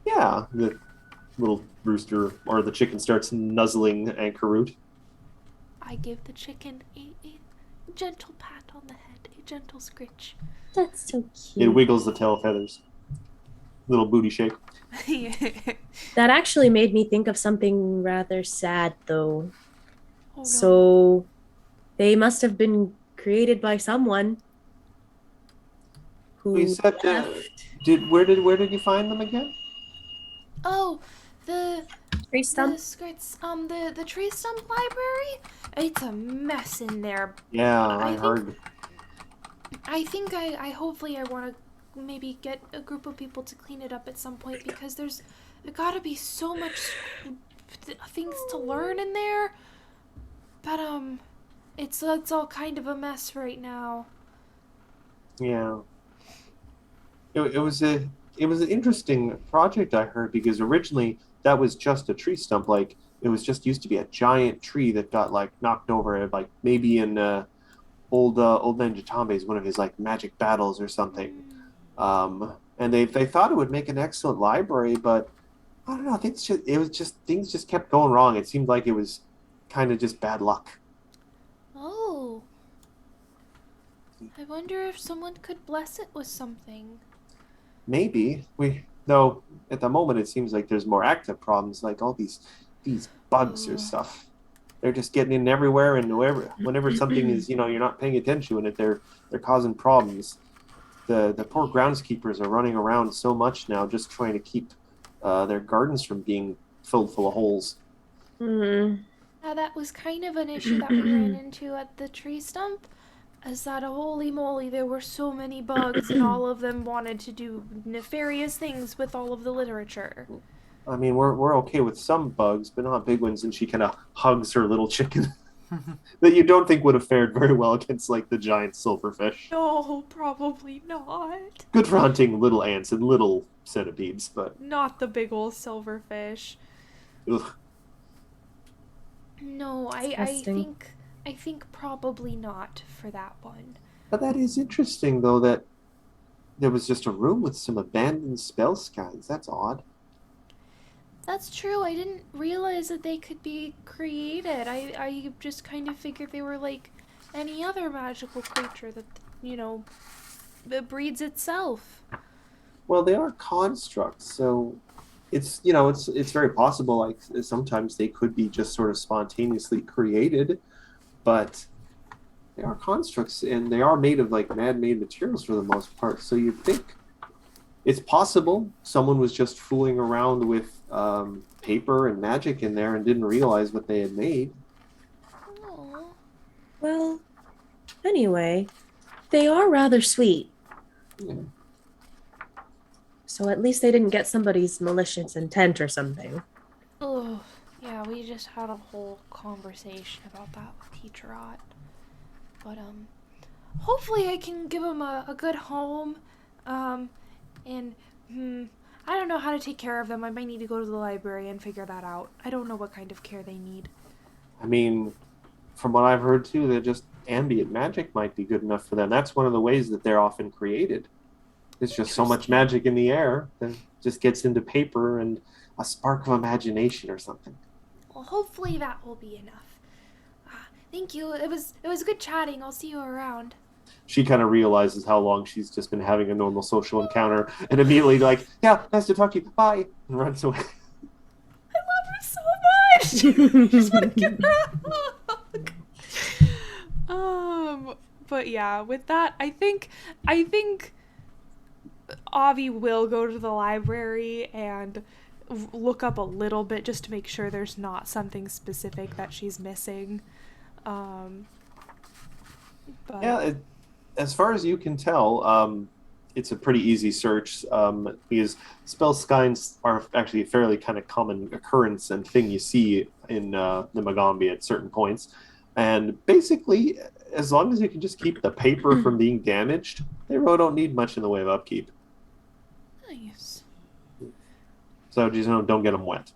Yeah, the little rooster or the chicken starts nuzzling Ankaroot. I give the chicken a gentle pat on the head, a gentle scritch. That's so It cute. wiggles the tail feathers. Little booty shake. That actually made me think of something rather sad, though. Oh, no. So, they must have been created by someone who You said left. where did you find them again? Oh, the Tree stump. the skirts, the tree stump library. It's a mess in there. Yeah, I I think- heard. I think I hopefully I want to maybe get a group of people to clean it up at some point because there gotta be so much things to learn in there. But it's all kind of a mess right now. Yeah. It was an interesting project, I heard, because originally that was just a tree stump. Like, it was just used to be a giant tree that got like knocked over, like maybe in old man Jatambe's one of his like magic battles or something. And they thought it would make an excellent library, but I don't know. Things just kept going wrong. It seemed like it was kind of just bad luck. Oh. I wonder if someone could bless it with something. Maybe though at the moment it seems like there's more active problems, like all these bugs or stuff. They're just getting in everywhere, and whenever something is, you're not paying attention to it, they're causing problems. The poor groundskeepers are running around so much now, just trying to keep their gardens from being filled full of holes. That was kind of an issue that we ran into at the tree stump. Is that holy moly, there were so many bugs, and all of them wanted to do nefarious things with all of the literature. I mean, we're okay with some bugs, but not big ones. And she kind of hugs her little chicken that you don't think would have fared very well against like the giant silverfish. No, probably not. Good for hunting little ants and little centipedes, but Not the big old silverfish. ugh. No, Disgusting. I think probably not for that one. But that is interesting, though, that there was just a room with some abandoned spell skies. That's odd. That's true. I didn't realize that they could be created. I just kind of figured they were like any other magical creature that, that breeds itself. Well, they are constructs, so it's very possible. Like sometimes they could be just sort of spontaneously created, but they are constructs, and they are made of like man-made materials for the most part. So you'd think it's possible someone was just fooling around with paper and magic in there and didn't realize what they had made. Oh. Well, anyway, they are rather sweet. Yeah. So at least they didn't get somebody's malicious intent or something. Oh, yeah, we just had a whole conversation about that with Teacher Rot. But, hopefully I can give them a good home, and, I don't know how to take care of them. I might need to go to the library and figure that out. I don't know what kind of care they need. I mean, from what I've heard too, that just ambient magic might be good enough for them. That's one of the ways that they're often created. There's just so much magic in the air that just gets into paper and a spark of imagination or something. Well, hopefully that will be enough. Thank you. It was good chatting. I'll see you around. She kind of realizes how long she's just been having a normal social encounter and immediately like, yeah, nice to talk to you. Bye. And runs away. I love her so much. I just want to give her a hug. But yeah, with that, I think Avi will go to the library and look up a little bit just to make sure there's not something specific that she's missing. But Yeah, as far as you can tell, it's a pretty easy search because spell skines are actually a fairly kind of common occurrence and thing you see in the Magambi at certain points. And basically, as long as you can just keep the paper from being damaged, they really don't need much in the way of upkeep. nice. So just don't get them wet.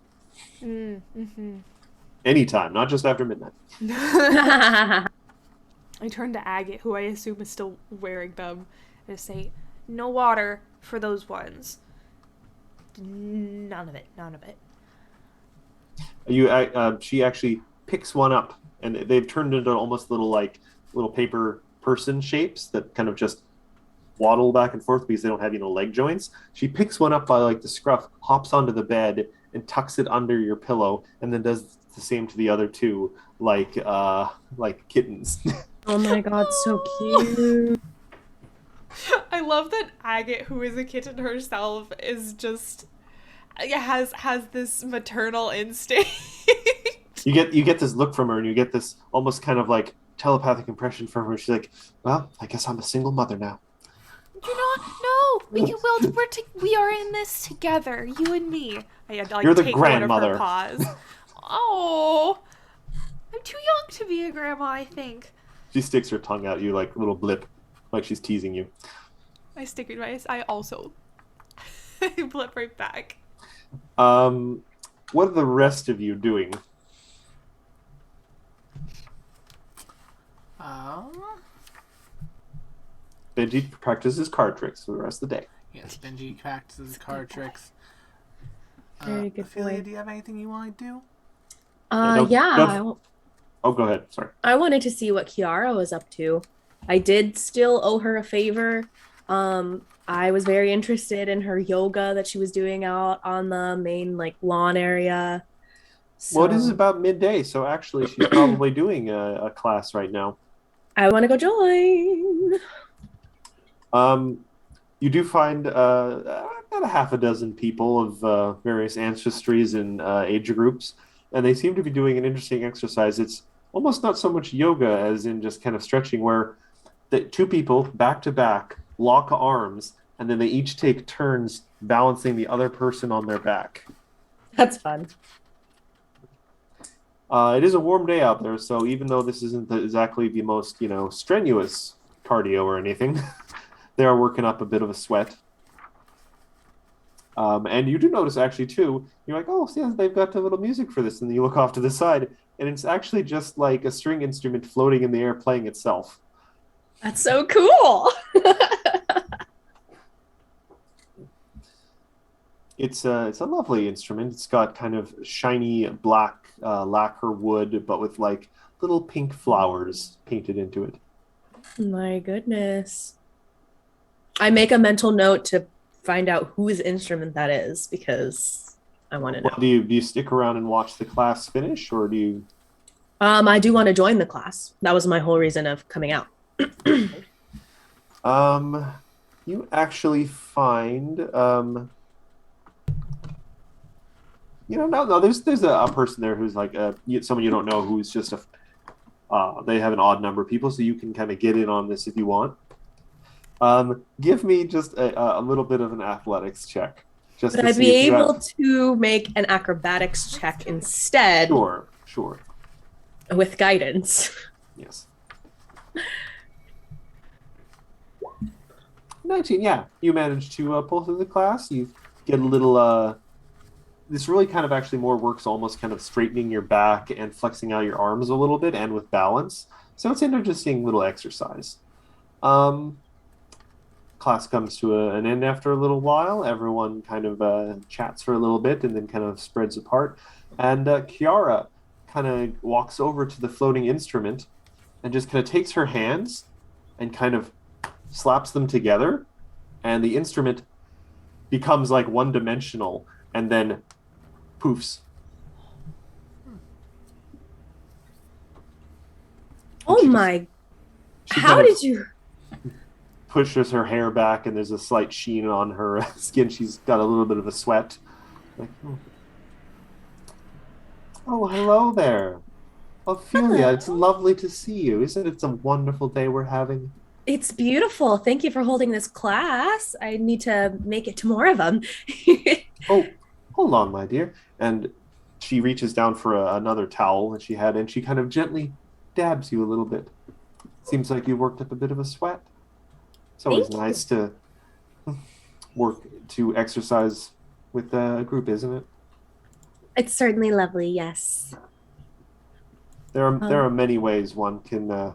Mm-hmm. Anytime, not just after midnight. I turn to Agate, who I assume is still wearing them, and say, "No water for those ones. None of it. None of it." She actually picks one up, and they've turned into almost little paper person shapes that kind of just waddle back and forth because they don't have leg joints. She picks one up by the scruff, hops onto the bed, and tucks it under your pillow, and then does the same to the other two, like kittens. Oh my god, so cute. I love that Agate, who is a kitten herself, is just has this maternal instinct. You get this look from her, and you get this almost kind of telepathic impression from her. She's like, "Well, I guess I'm a single mother now." No, we are in this together, you and me. You're the take grandmother. One of her paws. Oh, I'm too young to be a grandma, I think. She sticks her tongue out at you like a little blip, like she's teasing you. I stick it twice. I also blip right back. What are the rest of you doing? Benji practices card tricks for the rest of the day. Yes, Benji practices card tricks. Very good Ophelia, boy. do you have anything you want to do? Oh, go ahead. Sorry. I wanted to see what Kiara was up to. I did still owe her a favor. I was very interested in her yoga that she was doing out on the main lawn area. Well, it is about midday, so actually she's probably doing a class right now. I want to go join. You do find about a half a dozen people of various ancestries and age groups, and they seem to be doing an interesting exercise. It's almost not so much yoga as in just kind of stretching, where the two people back to back lock arms, and then they each take turns balancing the other person on their back. That's fun. It is a warm day out there, so even though this isn't exactly the most strenuous cardio or anything, they are working up a bit of a sweat. And you do notice, actually, too, you're like, oh, yeah, they've got a little music for this. And then you look off to the side, and it's actually just like a string instrument floating in the air playing itself. That's so cool. It's a lovely instrument. It's got kind of shiny black lacquer wood, but with little pink flowers painted into it. My goodness. I make a mental note to find out whose instrument that is because I want to know. Well, do you stick around and watch the class finish, or do you? I do want to join the class. That was my whole reason of coming out. You actually find no. There's a person there who's someone you don't know who's just they have an odd number of people, so you can kind of get in on this if you want. Give me just a little bit of an athletics check. Just Would I be able to make an acrobatics check instead? Sure. With guidance. Yes. 19, yeah. You manage to pull through the class. You get a little... this really kind of actually more works almost kind of straightening your back and flexing out your arms a little bit and with balance. So it's an interesting little exercise. Class comes to an end after a little while. Everyone kind of chats for a little bit and then kind of spreads apart. And Kiara kind of walks over to the floating instrument and just kind of takes her hands and kind of slaps them together. And the instrument becomes one-dimensional and then poofs. Oh my... How did you... pushes her hair back, and there's a slight sheen on her skin. She's got a little bit of a sweat. Like, oh, hello there. Ophelia, it's lovely to see you. Isn't it a wonderful day we're having? It's beautiful. Thank you for holding this class. I need to make it to more of them. Oh, hold on, my dear. And she reaches down for another towel that she had, and she kind of gently dabs you a little bit. Seems like you worked up a bit of a sweat. It's always Thank you. nice to exercise with a group, isn't it? It's certainly lovely, yes. There are many ways one can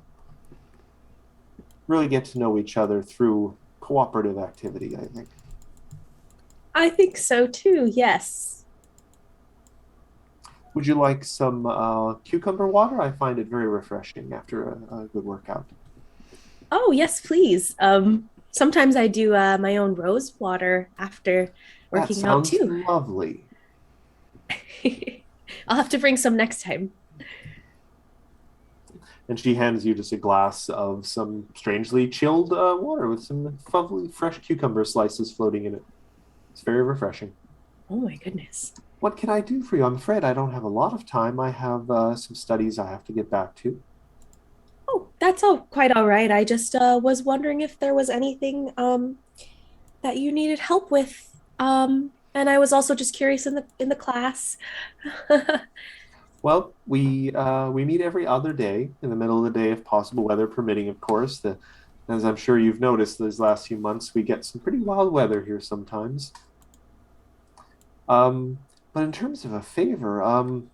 really get to know each other through cooperative activity, I think. I think so too, yes. Would you like some cucumber water? I find it very refreshing after a good workout. Oh, yes, please. Sometimes I do my own rose water after working out That sounds too. lovely. I'll have to bring some next time. And she hands you just a glass of some strangely chilled water with some lovely fresh cucumber slices floating in it. It's very refreshing. Oh my goodness. What can I do for you? I'm afraid I don't have a lot of time. I have some studies I have to get back to. Oh, that's quite all right. I just was wondering if there was anything that you needed help with. And I was also just curious in the class. Well, we meet every other day in the middle of the day, if possible, weather permitting, of course. As I'm sure you've noticed these last few months, we get some pretty wild weather here sometimes. But in terms of a favor, I'm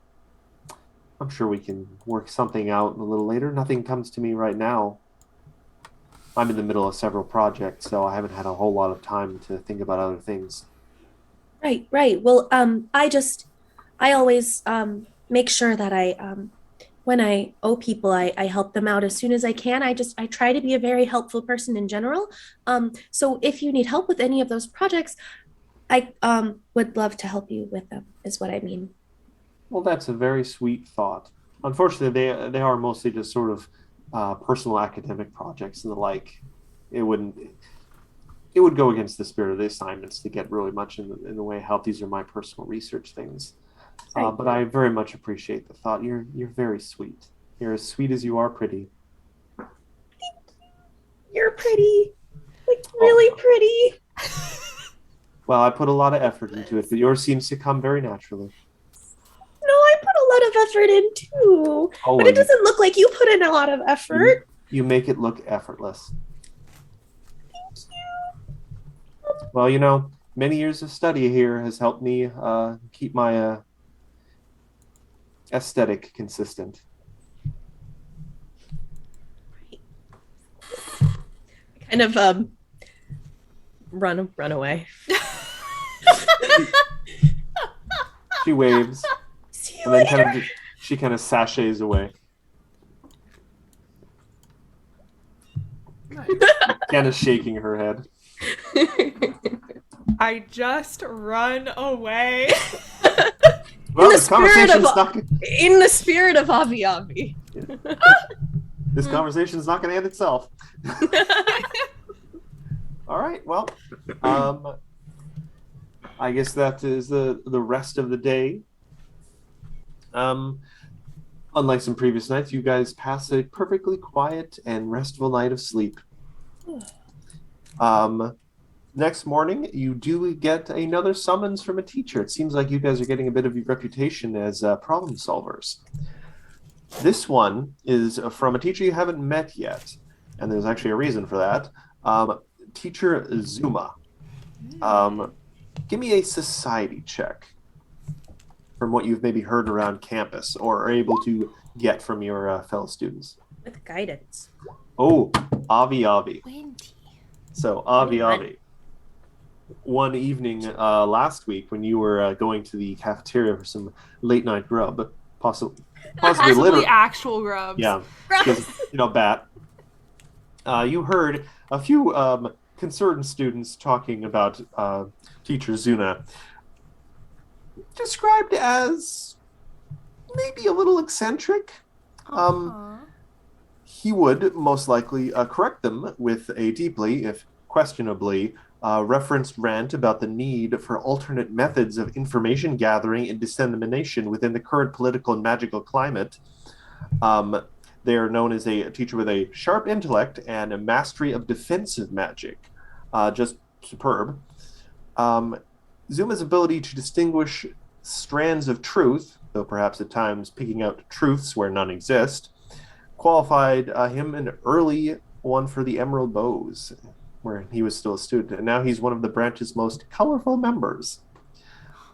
sure we can work something out a little later. Nothing comes to me right now. I'm in the middle of several projects, so I haven't had a whole lot of time to think about other things. Right. Well, I always make sure that when I owe people, I help them out as soon as I can. I try to be a very helpful person in general. So if you need help with any of those projects, I would love to help you with them, is what I mean. Well, that's a very sweet thought. Unfortunately, they are mostly just sort of personal academic projects and the like. It would go against the spirit of the assignments to get really much in the way of help. These are my personal research things. Right. But I very much appreciate the thought. You're very sweet. You're as sweet as you are pretty. You're pretty, like really pretty. Well, I put a lot of effort into it, but yours seems to come very naturally. No, I put a lot of effort in too, Oh, but it doesn't look like you put in a lot of effort. You make it look effortless. Well, many years of study here has helped me keep my aesthetic consistent. Kind of run away. She waves, See you and then later. she kind of sachets away. Kind of shaking her head. I just run away. Well, In the spirit of Avi Avi. This conversation's not going to end itself. All right. Well, I guess that is the rest of the day. Unlike some previous nights, you guys pass a perfectly quiet and restful night of sleep. Next morning, you do get another summons from a teacher. It seems like you guys are getting a bit of a reputation as problem solvers. This one is from a teacher you haven't met yet, and there's actually a reason for that. Teacher Zuma. Give me a society check from what you've maybe heard around campus or are able to get from your fellow students. With guidance. Oh, Avi Avi. 20. So, Avi Avi. One evening last week when you were going to the cafeteria for some late night grub, possibly literally actual grubs. Yeah, because, bat. You heard a few concerned students talking about teacher Zuna, described as maybe a little eccentric. he would most likely correct them with a deeply, if questionably, referenced rant about the need for alternate methods of information gathering and dissemination within the current political and magical climate. They are known as a teacher with a sharp intellect and a mastery of defensive magic. Just superb. Zuma's ability to distinguish strands of truth, though perhaps at times picking out truths where none exist, qualified him an early one for the Emerald Bows, where he was still a student, and now he's one of the branch's most colorful members.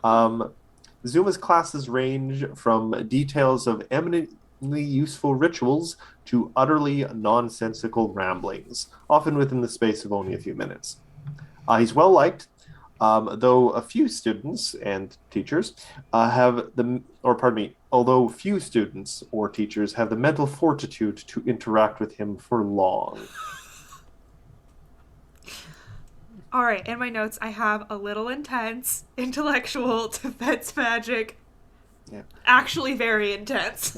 Zuma's classes range from details of eminently useful rituals to utterly nonsensical ramblings, often within the space of only a few minutes. He's well liked, though a few students and teachers although few students or teachers have the mental fortitude to interact with him for long. All right, in my notes, I have a little intense, intellectual, defense magic. Yeah. Actually very intense.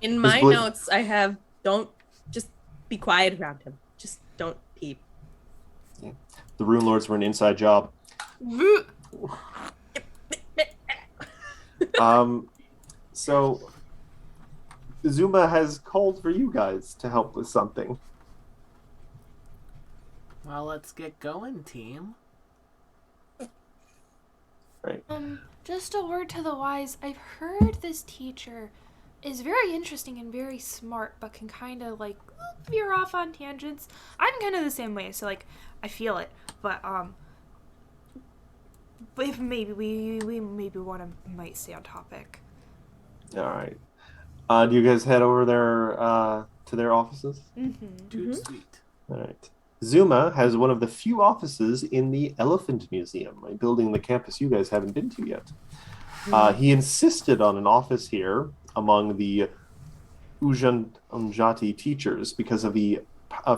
In my notes, I have don't just be quiet around him. Just don't peep. Yeah. The Rune Lords were an inside job. So Zuma has called for you guys to help with something. Well, let's get going, team. Right. Just a word to the wise. I've heard this teacher is very interesting and very smart, but can kind of like veer off on tangents. I'm kind of the same way, so like I feel it. But if maybe we maybe might stay on topic. All right. Do you guys head over there to their offices? Dude, sweet. All right. Zuma has one of the few offices in the Elephant Museum, a building in the campus you guys haven't been to yet. He insisted on an office here among the Unjati teachers because of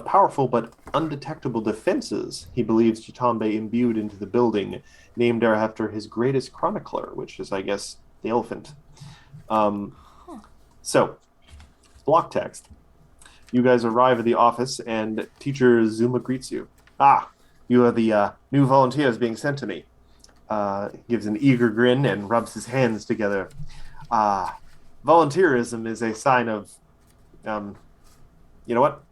powerful but undetectable defenses he believes Jitambe imbued into the building, named after his greatest chronicler, which is, I guess, the elephant. So, block text. You guys arrive at the office, and teacher Zuma greets you. You are the new volunteers being sent to me. Gives an eager grin and rubs his hands together. Volunteerism is a sign of, you know what?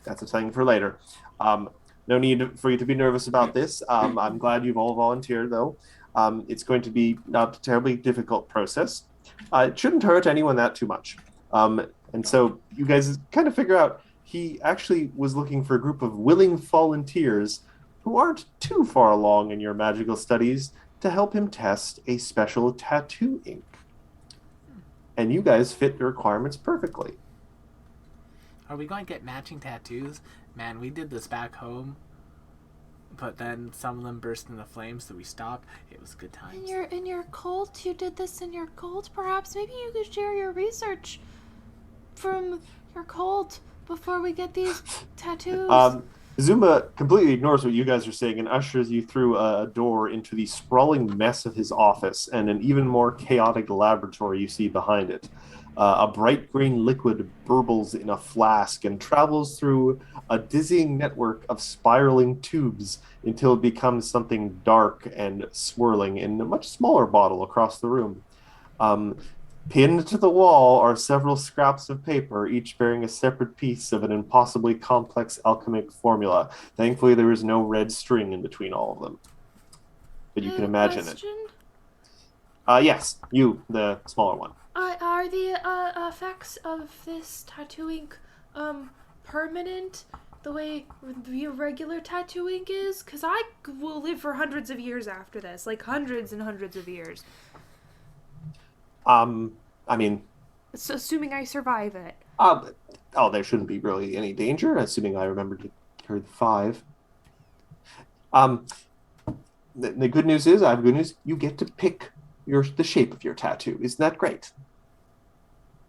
That's a thing for later. No need for you to be nervous about this. I'm glad you've all volunteered, though. It's going to be not a terribly difficult process. It shouldn't hurt anyone that too much. And so you guys kind of figure out he actually was looking for a group of willing volunteers who aren't too far along in your magical studies to help him test a special tattoo ink. And you guys fit the requirements perfectly. Are we going to get matching tattoos? Man, we did this back home, but then some of them burst into flames, so we stopped. It was good times. In your cult, you did this in your cult. Perhaps maybe you could share your research from your cult before we get these tattoos. Zuma completely ignores what you guys are saying and ushers you through a door into the sprawling mess of his office and an even more chaotic laboratory you see behind it. A bright green liquid burbles in a flask and travels through a dizzying network of spiraling tubes until it becomes something dark and swirling in a much smaller bottle across the room. Pinned to the wall are several scraps of paper, each bearing a separate piece of an impossibly complex alchemic formula. Thankfully, there is no red string in between all of them. But you can imagine it. Yes, you, the smaller one. Are the effects of this tattoo ink permanent the way the regular tattoo ink is? Because I will live for hundreds of years after this, like hundreds and hundreds of years. I mean... So assuming I survive it. There shouldn't be really any danger, assuming I remember to carry the 5. The good news is, I have good news, you get to pick the shape of your tattue. Isn't that great?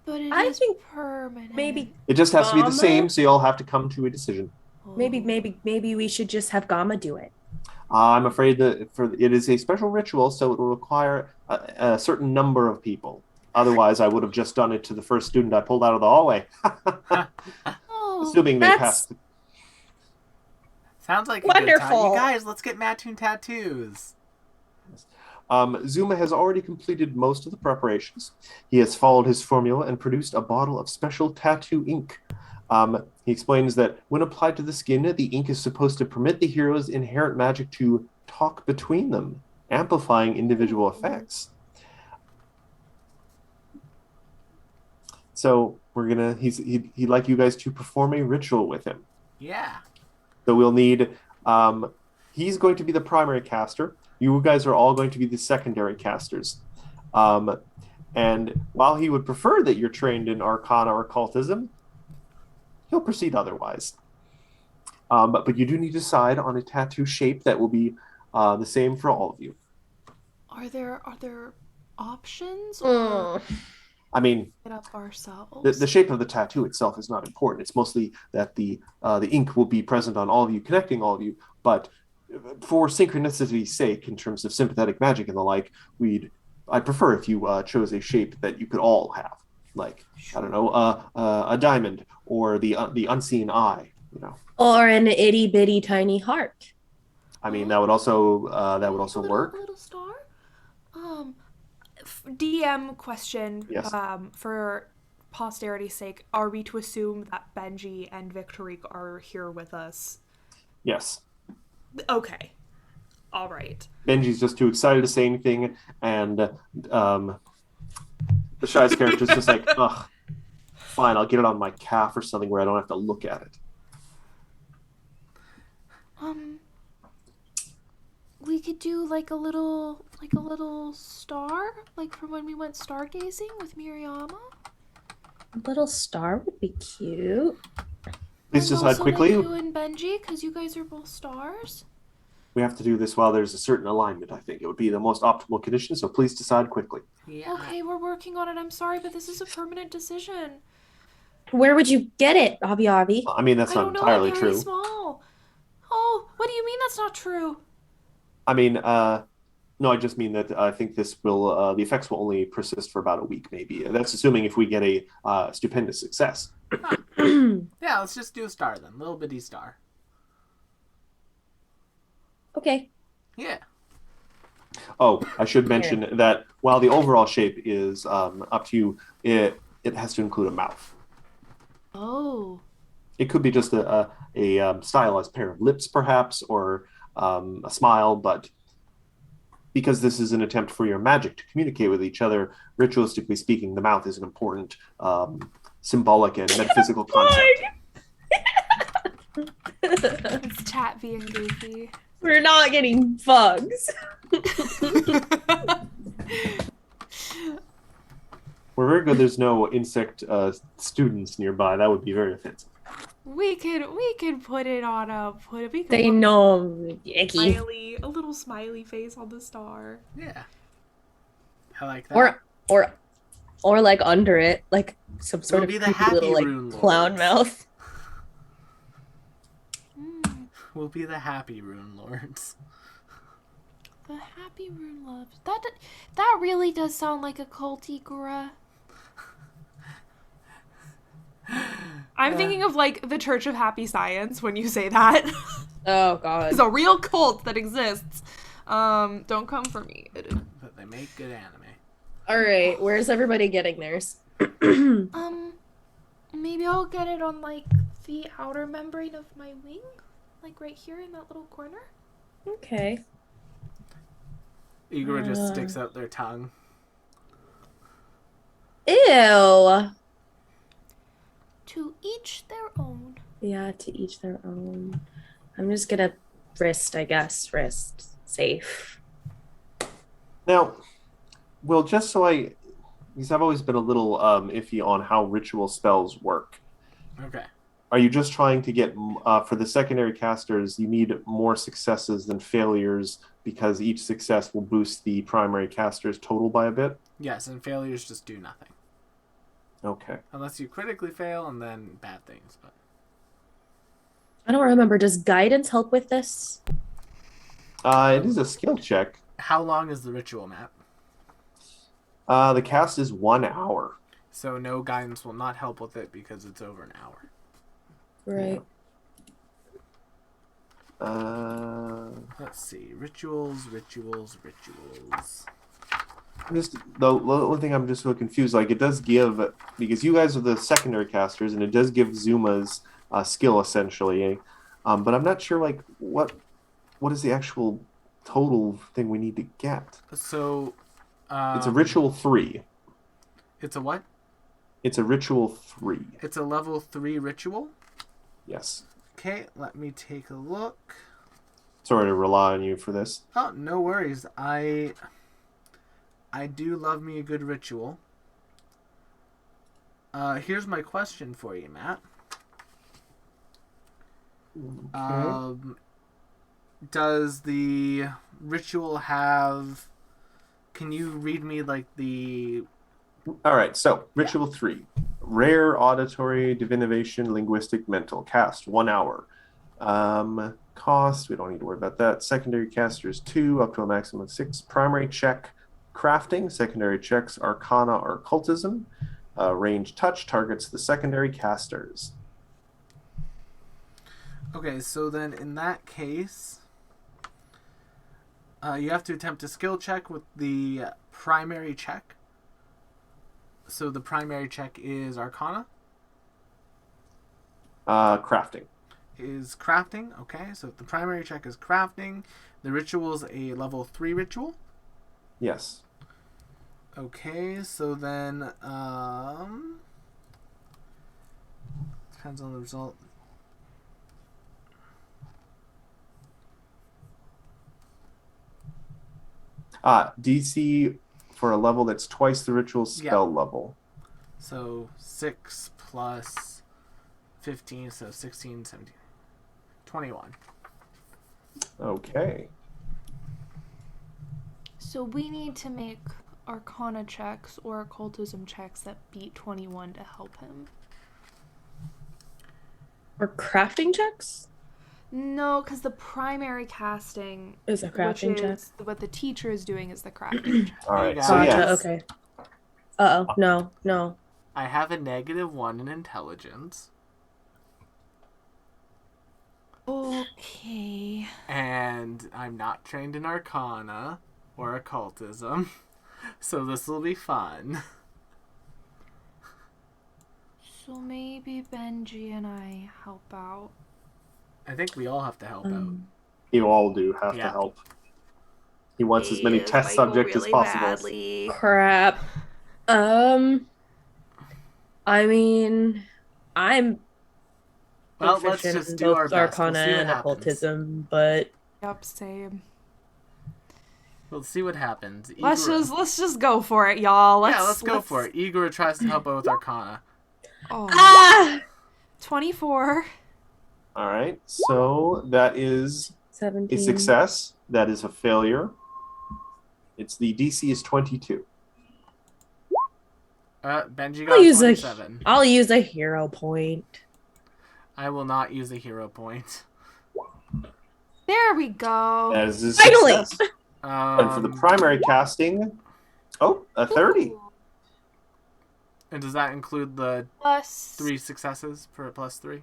But I is think permanent. Maybe It just has to be the same, so you all have to come to a decision. maybe we should just have Gamma do it. I'm afraid that it is a special ritual, so it will require a certain number of people. Otherwise, I would have just done it to the first student I pulled out of the hallway. assuming they That's- passed. Sounds like a good time. Wonderful. You guys, let's get Mattoon tattoos. Zuma has already completed most of the preparations. He has followed his formula and produced a bottle of special tattoo ink. He explains that when applied to the skin, the ink is supposed to permit the hero's inherent magic to talk between them, amplifying individual effects. So he'd like you guys to perform a ritual with him. Yeah. So we'll need. He's going to be the primary caster. You guys are all going to be the secondary casters. And while he would prefer that you're trained in Arcana or Occultism, he'll proceed otherwise. But you do need to decide on a tattoo shape that will be the same for all of you. Are there options? Mm. I mean, Get up ourselves. the shape of the tattoo itself is not important. It's mostly that the ink will be present on all of you, connecting all of you. But for synchronicity's sake, in terms of sympathetic magic and the like, I'd prefer if you chose a shape that you could all have, like I don't know, a diamond or the unseen eye. You know, Or an itty bitty tiny heart. I mean that would also work. A little star. DM question. Yes. For posterity's sake, are we to assume that Benji and Victorique are here with us? Yes. Okay. All right. Benji's just too excited to say anything, and the Shy's character's just like, ugh, fine, I'll get it on my calf or something where I don't have to look at it. We could do like a little star, like from when we went stargazing with Miriama. A little star would be cute. Please And decide also, quickly. Like you and Benji, because you guys are both stars. We have to do this while there's a certain alignment, I think. It would be the most optimal condition, so please decide quickly. Yeah. Okay, we're working on it. I'm sorry, but this is a permanent decision. Where would you get it, Avi Avi? I mean, that's I not don't know. entirely I'm very true. small. Oh, what do you mean that's not true? I mean, no, I just mean that I think this will, the effects will only persist for about a week, maybe. That's assuming if we get a stupendous success. Yeah, let's just do a star then. Little bitty star. Okay. Yeah. Oh, I should mention that while the overall shape is up to you, it has to include a mouth. Oh. It could be just a stylized pair of lips, perhaps, or a smile, but because this is an attempt for your magic to communicate with each other, ritualistically speaking, the mouth is an important symbolic and metaphysical concept. It's chat being goofy. We're not getting bugs. We're very good there's no insect students nearby. That would be very offensive. We could put it on They know icky. a little smiley face on the star. Yeah. I like that. Or like under it, like some sort We'll of be the creepy happy little rune like clown lords. mouth. We'll be the happy rune lords. The happy rune loves. That really does sound like a culty gra. I'm thinking of like the Church of Happy Science when you say that. Oh god. It's a real cult that exists. Don't come for me. But they make good anime. All right, where's everybody getting theirs? Maybe I'll get it on like the outer membrane of my wing, like right here in that little corner. Okay. Igor just sticks out their tongue. Ew. To each their own. Yeah, to each their own. I'm just gonna wrist, I guess. Wrist. Safe. Now, well, just so because I've always been a little iffy on how ritual spells work. Okay. Are you just trying to get, for the secondary casters, you need more successes than failures because each success will boost the primary caster's total by a bit? Yes, and failures just do nothing. Okay. Unless you critically fail and then bad things. But I don't remember. Does guidance help with this? It is a skill check. how long is the ritual, Matt? The cast is 1 hour. So no guidance will not help with it because it's over an hour. Right. Let's see. Rituals. The only thing I'm just so confused. Like, it does give, because you guys are the secondary casters, and it does give Zuma's skill essentially. But I'm not sure like what is the actual total thing we need to get. So, It's a ritual 3. It's a what? It's a ritual 3. It's a level 3 ritual. Yes. Okay, let me take a look. Sorry to rely on you for this. Oh, no worries. I do love me a good ritual. Here's my question for you, Matt. Okay. Does the ritual have... Can you read me, like, the... All right, so Ritual 3. Rare, auditory, divination, linguistic, mental. Cast, 1 hour. Cost, we don't need to worry about that. Secondary casters, 2, up to a maximum of 6. Primary check, crafting. Secondary checks, arcana or occultism. Range touch targets the secondary casters. Okay, so then in that case... you have to attempt a skill check with the primary check. So the primary check is Arcana. Crafting. Is crafting. Okay, so if the primary check is crafting, the ritual is a level 3 ritual. Yes. Okay, so then depends on the result. DC for a level that's twice the ritual spell level. So 6 plus 15, so 16, 17, 21. Okay. So we need to make Arcana checks or occultism checks that beat 21 to help him. Or crafting checks? No, because the primary casting Is a crafting check. What the teacher is doing is the crafting check. All right. Hey, So guys. yes. Okay. Uh-oh. No. I have a -1 in intelligence. Okay. And I'm not trained in Arcana or occultism. So this will be fun. So maybe Benji and I help out. I think we all have to help out. You all do have to help. He wants as many test subjects as possible. Badly. Crap. I mean, I'm Well, let's proficient just in do our both best. We'll Arcana see what and happens. occultism, but Yep, same. We'll see what happens. Let's just go for it, y'all. Let's go for it. Igor tries to help out with Arcana. Oh. 24. All right. So that is 17. a success. That is a failure. It's the DC is 22. Benji got 27. I'll use a hero point. I will not use a hero point. There we go. That is a Finally! success. And for the primary casting, a 30. And does that include the Plus 3 successes for a +3?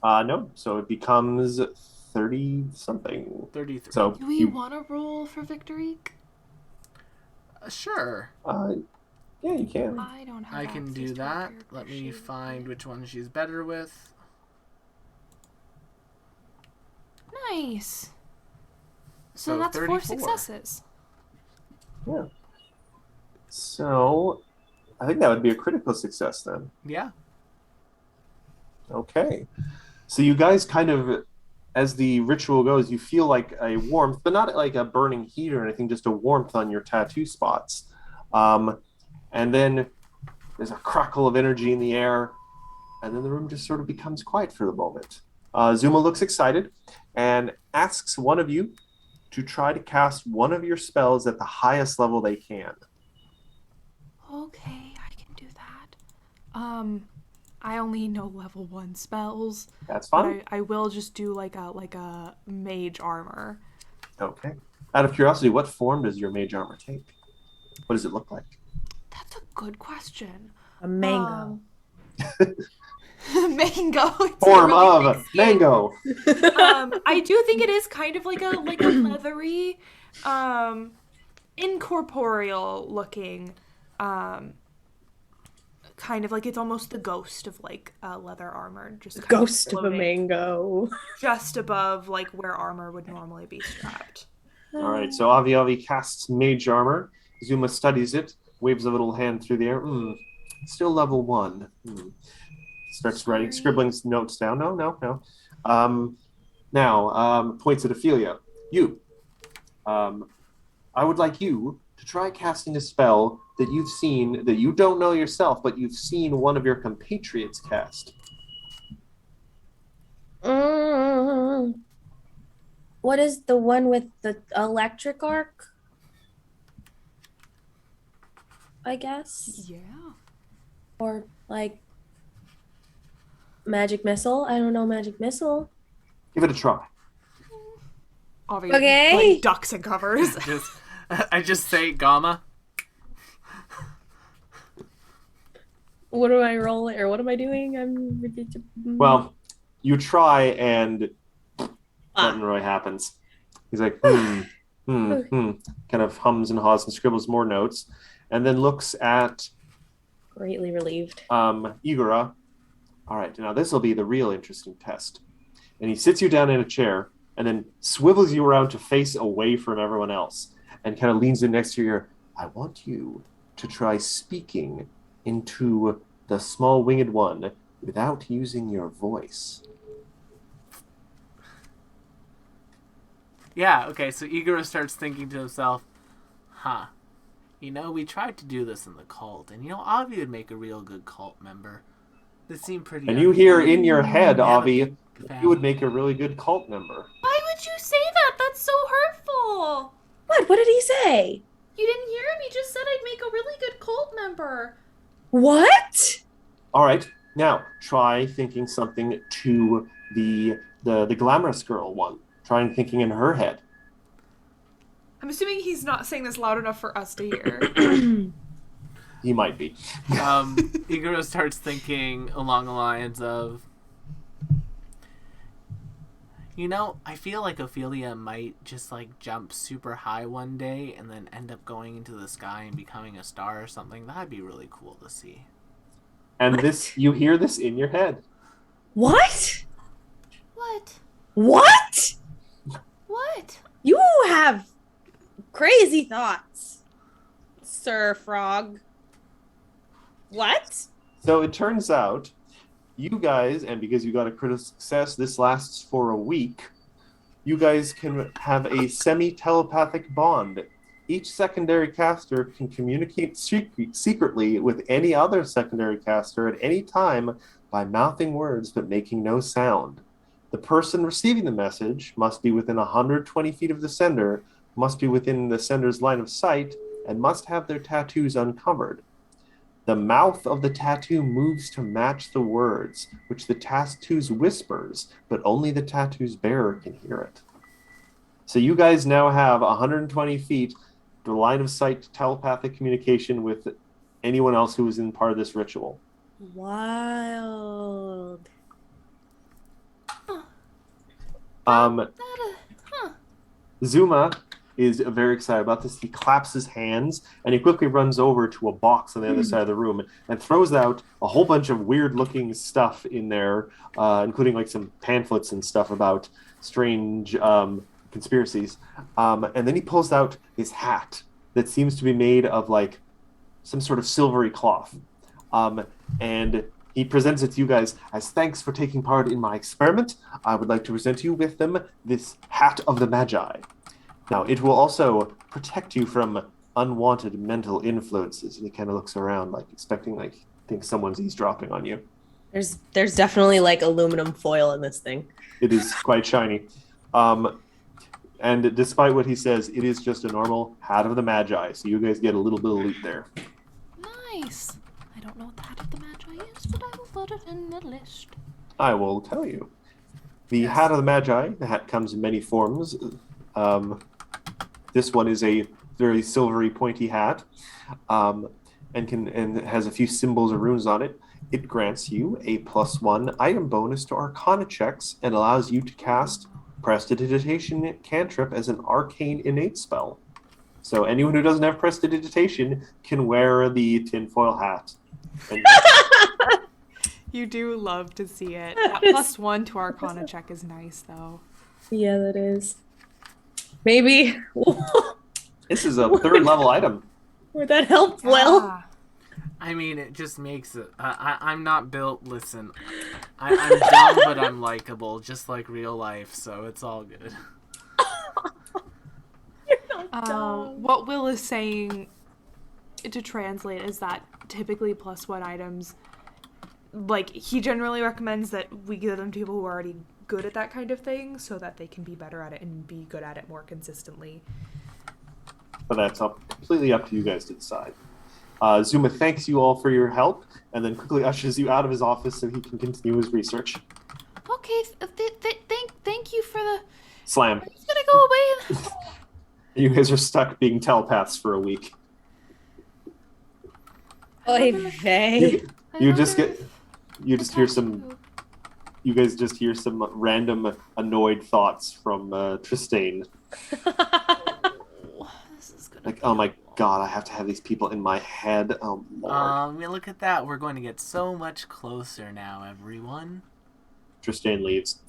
No. So it becomes 30 something. 33. So Do we want to roll for victory? Sure. yeah, you can. I don't have I can access do to that. a character Let me sheet. find which one she's better with. Nice. So that's 34. 4 successes. Yeah. So I think that would be a critical success then. Yeah. Okay. So you guys kind of, as the ritual goes, you feel like a warmth, but not like a burning heat or anything, just a warmth on your tattoo spots. And then there's a crackle of energy in the air, and then the room just sort of becomes quiet for the moment. Zuma looks excited and asks one of you to try to cast one of your spells at the highest level they can. Okay, I can do that. I only know level 1 spells. That's But fine. I will just do like a mage armor. Okay. Out of curiosity, what form does your mage armor take? What does it look like? That's a good question. A mango. mango. It's Form really of big skin. mango. I do think it is kind of like a leathery, incorporeal looking, kind of like it's almost the ghost of like leather armor, just kind Ghost of a floating mango. just above like where armor would normally be strapped. All right, so Avi Avi casts Mage Armor. Zuma studies it, waves a little hand through the air. Still level 1. Starts writing, scribbling notes down. No. Now, points at Ophelia. You. I would like you to try casting a spell that you've seen, that you don't know yourself, but you've seen one of your compatriots cast. What is the one with the electric arc? I guess. Yeah. Or like magic missile. I don't know magic missile. Give it a try. Obviously, Okay. like ducks and covers. I just say gamma. What do I roll or what am I doing? Well, you try and nothing really happens. He's like, kind of hums and haws and scribbles more notes, and then looks at Greatly relieved. Igora. All right, now this will be the real interesting test. And he sits you down in a chair and then swivels you around to face away from everyone else and kind of leans in next to your ear. I want you to try speaking into the small winged one without using your voice. Yeah, okay, so Igor starts thinking to himself, we tried to do this in the cult, and Avi would make a real good cult member. This seemed pretty... And you hear in your head, Yeah, Avi, you would make a really good cult member. Why would you say that? That's so hurtful. What? What did he say? You didn't hear him? He just said I'd make a really good cult member. What? All right, now try thinking something to the glamorous girl one. Try thinking in her head. I'm assuming he's not saying this loud enough for us to hear. He might be. Igor starts thinking along the lines of, I feel like Ophelia might just jump super high one day and then end up going into the sky and becoming a star or something. That'd be really cool to see. And you hear this in your head. What? What? What? What? You have crazy thoughts, Sir Frog. What? So it turns out, you guys, and because you got a critical success, this lasts for a week, you guys can have a semi-telepathic bond. Each secondary caster can communicate secretly with any other secondary caster at any time by mouthing words but making no sound. The person receiving the message must be within 120 feet of the sender, must be within the sender's line of sight, and must have their tattoos uncovered. The mouth of the tattoo moves to match the words, which the tattoo's whispers, but only the tattoo's bearer can hear it. So you guys now have 120 feet, the line of sight telepathic communication with anyone else who is in part of this ritual. Wild. Zuma is very excited about this. He claps his hands and he quickly runs over to a box on the other side of the room and throws out a whole bunch of weird-looking stuff in there, including some pamphlets and stuff about strange conspiracies. And then he pulls out his hat that seems to be made of some sort of silvery cloth. And he presents it to you guys as thanks for taking part in my experiment. I would like to present you with this hat of the Magi. Now, it will also protect you from unwanted mental influences. And he kind of looks around expecting think someone's eavesdropping on you. There's definitely aluminum foil in this thing. It is quite shiny. And despite what he says, it is just a normal hat of the Magi. So you guys get a little bit of loot there. Nice. I don't know what the hat of the Magi is, but I will put it in the list. I will tell you. The hat of the Magi, the hat comes in many forms. This one is a very silvery, pointy hat. and has a few symbols or runes on it. It grants you a +1 item bonus to Arcana checks and allows you to cast Prestidigitation cantrip as an arcane innate spell. So anyone who doesn't have Prestidigitation can wear the tinfoil hat. And You do love to see it. That +1 to Arcana check is nice, though. Yeah, that is. Maybe. this is a 3rd level item. Would that help? Well, Yeah. I mean, it just makes it. I'm not built. Listen, I'm dumb, but I'm likable, just like real life. So it's all good. What Will is saying to translate is that typically +1 items, like, he generally recommends that we give them to people who are already good at that kind of thing so that they can be better at it and be good at it more consistently. But that's completely up to you guys to decide. Zuma thanks you all for your help and then quickly ushers you out of his office so he can continue his research. Okay, thank you for the... Slam. He's gonna go away. You guys are stuck being telepaths for a week. oy vey. You guys just hear some random annoyed thoughts from Tristane. This is gonna Like, oh my god, I have to have these people in my head. Oh lord. I mean, look at that. We're going to get so much closer now, everyone. Tristane leaves.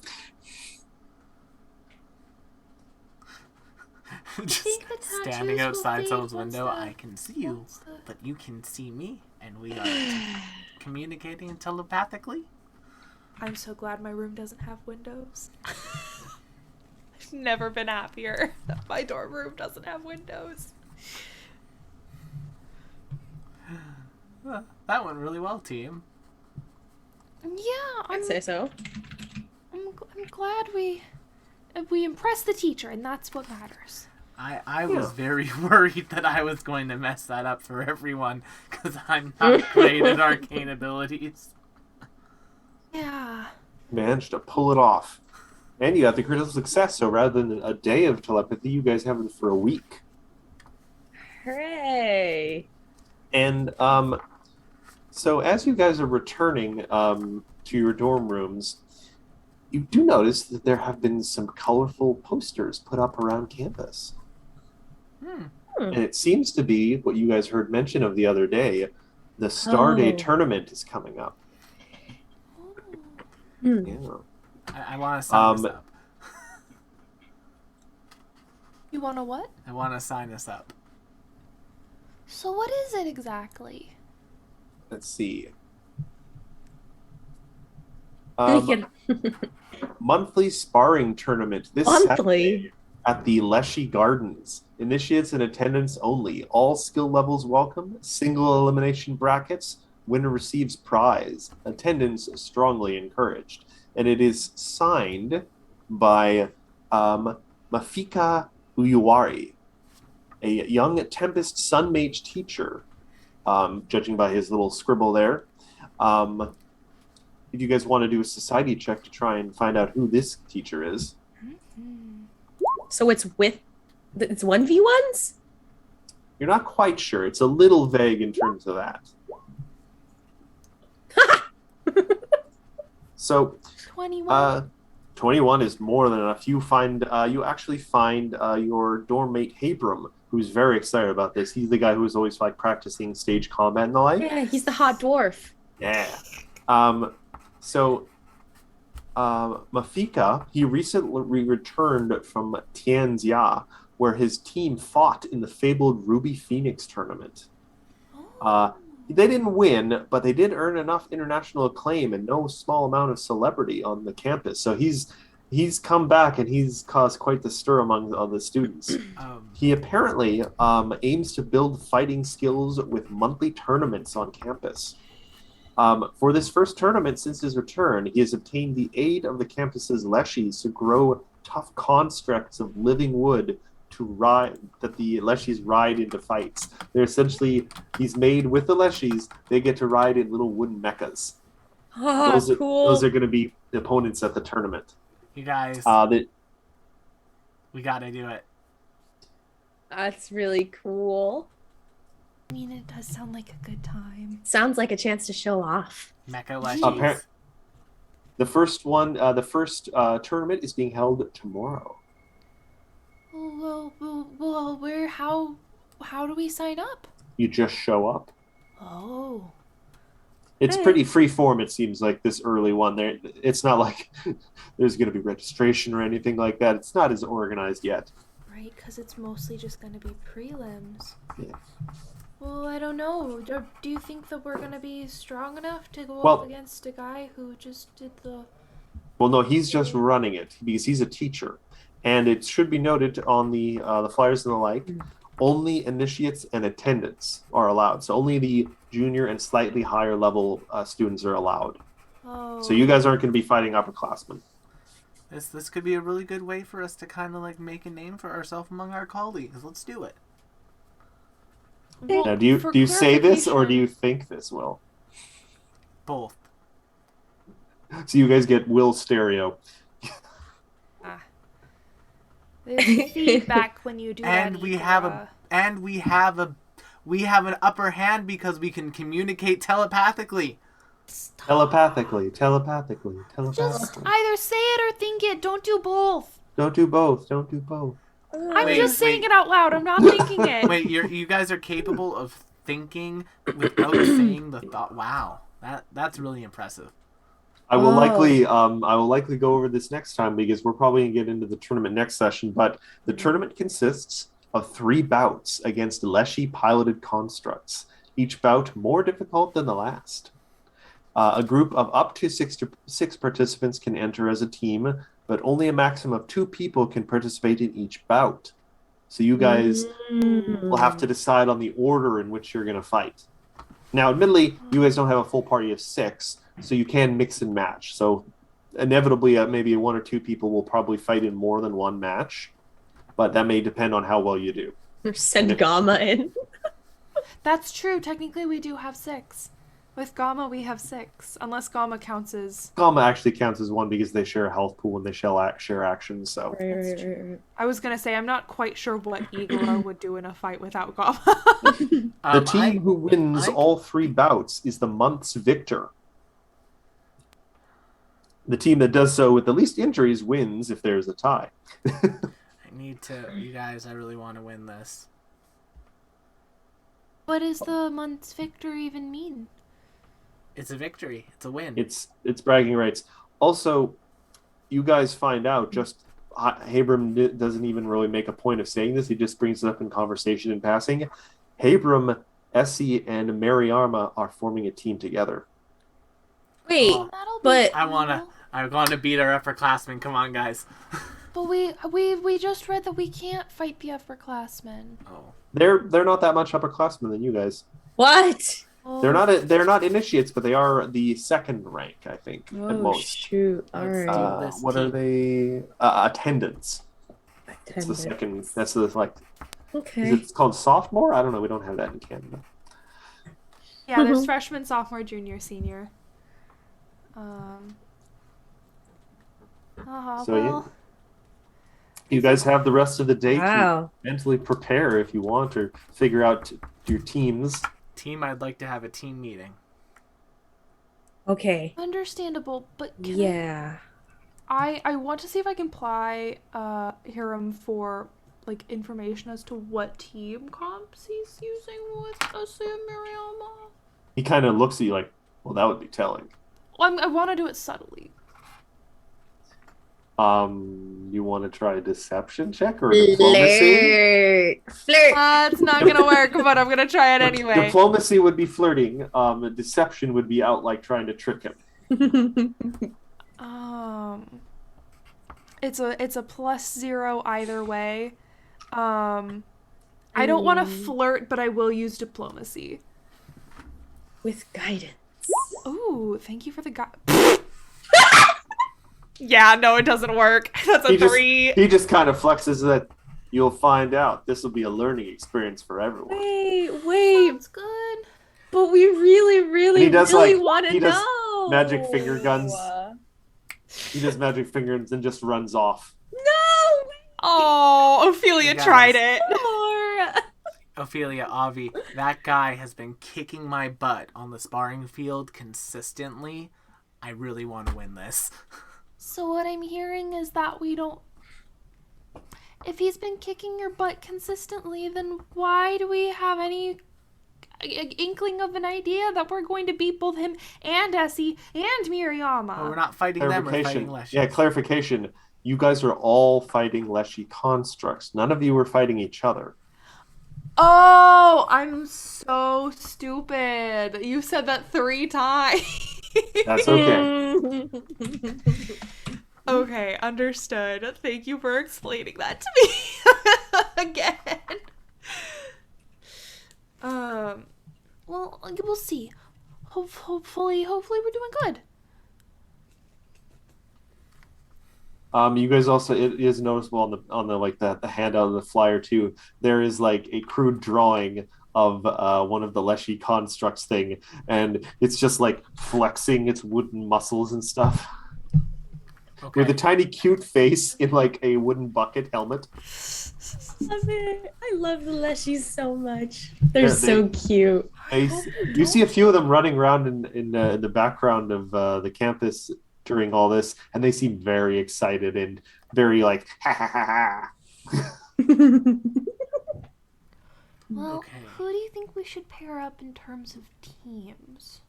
Just think the standing tattoos will outside fade someone's once window, the- I can see you, once the- but you can see me, and we are communicating telepathically. I'm so glad my room doesn't have windows. I've never been happier that my dorm room doesn't have windows. That went really well, team. Yeah, I'd say so. I'm glad we impressed the teacher, and that's what matters. I was very worried that I was going to mess that up for everyone, because I'm not great at arcane abilities. Yeah. Managed to pull it off. And you got the critical success, so rather than a day of telepathy, you guys have it for a week. Hooray. And so as you guys are returning to your dorm rooms, you do notice that there have been some colorful posters put up around campus. And it seems to be what you guys heard mention of the other day. The Star Day Oh. tournament is coming up. Hmm. Yeah. I want to sign this up. You wanna what? I want to sign this up. So what is it exactly? Let's see. We can- Monthly sparring tournament this Monthly? Saturday at the Leshy Gardens. Initiates and attendance only. All skill levels welcome. Single elimination brackets. Winner receives prize. Attendance strongly encouraged. And it is signed by Mafika Uyuwari, a young Tempest Sun Mage teacher, judging by his little scribble there. If you guys want to do a society check to try and find out who this teacher is. So it's 1v1s? You're not quite sure. It's a little vague in terms of that. So, 21. 21 is more than enough. You actually find your dorm mate Habram, who's very excited about this. He's the guy who was always like practicing stage combat and the like. Yeah, he's the hot dwarf. Yeah. Mafika, he recently returned from Tianjia, where his team fought in the fabled Ruby Phoenix tournament. They didn't win, but they did earn enough international acclaim and no small amount of celebrity on the campus. So he's come back and he's caused quite the stir among all the students. He apparently aims to build fighting skills with monthly tournaments on campus. For this first tournament since his return, he has obtained the aid of the campus's leshies to grow tough constructs of living wood that the leshies ride into fights. They're essentially, he's made with the leshies, they get to ride in little wooden mechas. Oh, cool. Those are going to be the opponents at the tournament. You guys, we gotta do it. That's really cool. I mean, it does sound like a good time. Sounds like a chance to show off. Mecha leshies. The first tournament is being held tomorrow. Well, how do we sign up? You just show up. Oh. It's pretty free form, it seems like, this early one. It's not like there's going to be registration or anything like that. It's not as organized yet. Right, because it's mostly just going to be prelims. Yeah. Well, I don't know. Do you think that we're going to be strong enough to go Well- up against a guy who just did the... Well, no, he's just running it because he's a teacher. And it should be noted on the flyers and the like, only initiates and attendants are allowed. So only the junior and slightly higher level students are allowed. Oh. So you guys aren't going to be fighting upperclassmen. This could be a really good way for us to kind of like make a name for ourselves among our colleagues. Let's do it. Well, Now, do for you say this or do clarification- you think this, Will? Both. So you guys get Will stereo. There's feedback when you do And that. we have an upper hand because we can communicate telepathically. Telepathically. Just Telepathically. either say it or think it. Don't do both. Don't do both. Don't do both. I'm Wait, just saying wait. it out loud. I'm not thinking it. Wait, you guys are capable of thinking without saying the thought. Wow, that's really impressive. I will likely go over this next time because we're probably going to get into the tournament next session. But the tournament consists of 3 bouts against Leshy piloted constructs, each bout more difficult than the last. A group of up to 6 participants can enter as a team, but only a maximum of 2 people can participate in each bout. So you guys will have to decide on the order in which you're going to fight. Now, admittedly, you guys don't have a full party of 6, so you can mix and match. So inevitably, maybe 1 or 2 people will probably fight in more than one match, but that may depend on how well you do. Send Gamma in. That's true. Technically, we do have 6. With Gamma, we have 6. Unless Gamma counts as... Gamma actually counts as 1 because they share a health pool and they share actions. So Right. I was gonna say I'm not quite sure what Igor would do in a fight without Gamma. the team who wins all 3 bouts is the month's victor. The team that does so with the least injuries wins if there's a tie. You guys, I really want to win this. What does the month's victor even mean? It's a victory. It's a win. It's bragging rights. Also, you guys find out just Habram doesn't even really make a point of saying this. He just brings it up in conversation in passing. Habram, Essie, and Mary Arma are forming a team together. Wait, Oh, That'll be but- cool. I want to beat our upperclassmen. Come on, guys. But we just read that we can't fight the upperclassmen. Oh. They're not that much upperclassmen than you guys. what? Oh, They're not initiates, but they are the 2nd rank, I think, at Oh, most. shoot. All Let's right. do this What are team. they? Attendance. That's the second. That's the like. Okay. Is it called sophomore? I don't know. We don't have that in Canada. Yeah, there's freshman, sophomore, junior, senior. So, yeah. You guys have the rest of the day to Wow. mentally prepare if you want, or figure out your teams. Team, I'd like to have a team meeting. Okay. Understandable, but can Yeah. I want to see if I can apply Hiram for like information as to what team comps he's using with Essie and Miriam. He kind of looks at you like, well, that would be telling. Well, I want to do it subtly. You want to try a deception check or a diplomacy? Flirt. It's not gonna work, but I'm gonna try it anyway. Diplomacy would be flirting. Deception would be out like trying to trick him. It's a +0 either way. I don't want to flirt, but I will use diplomacy. With guidance. Ooh, thank you for the guy. Yeah, no, it doesn't work. That's a 3. He just kind of flexes that you'll find out. This will be a learning experience for everyone. Wait. That's good. But we really He does, really like, want to he does know. magic finger guns. He does magic finger and then just runs off. No. Oh, Ophelia You guys. tried it. More. Ophelia, Avi, that guy has been kicking my butt on the sparring field consistently. I really want to win this. So what I'm hearing is that we don't... If he's been kicking your butt consistently, then why do we have any inkling of an idea that we're going to beat both him and Essie and Miriama? Well, we're not fighting them, we're fighting Leshy. Yeah, clarification. You guys are all fighting Leshy constructs. None of you are fighting each other. Oh, I'm so stupid. You said that 3 times. That's okay. Okay, understood. Thank you for explaining that to me again. Well, we'll see. Hopefully we're doing good. You guys also, it is noticeable on the like the handout of the flyer too. There is like a crude drawing of one of the Leshy constructs thing, and it's just like flexing its wooden muscles and stuff. Okay. With a tiny cute face in like a wooden bucket helmet. Love it. I love the Leshies so much. They're so cute. You see a few of them running around in the background of the campus during all this, and they seem very excited and very like ha ha ha ha. Well, Okay. who do you think we should pair up in terms of teams?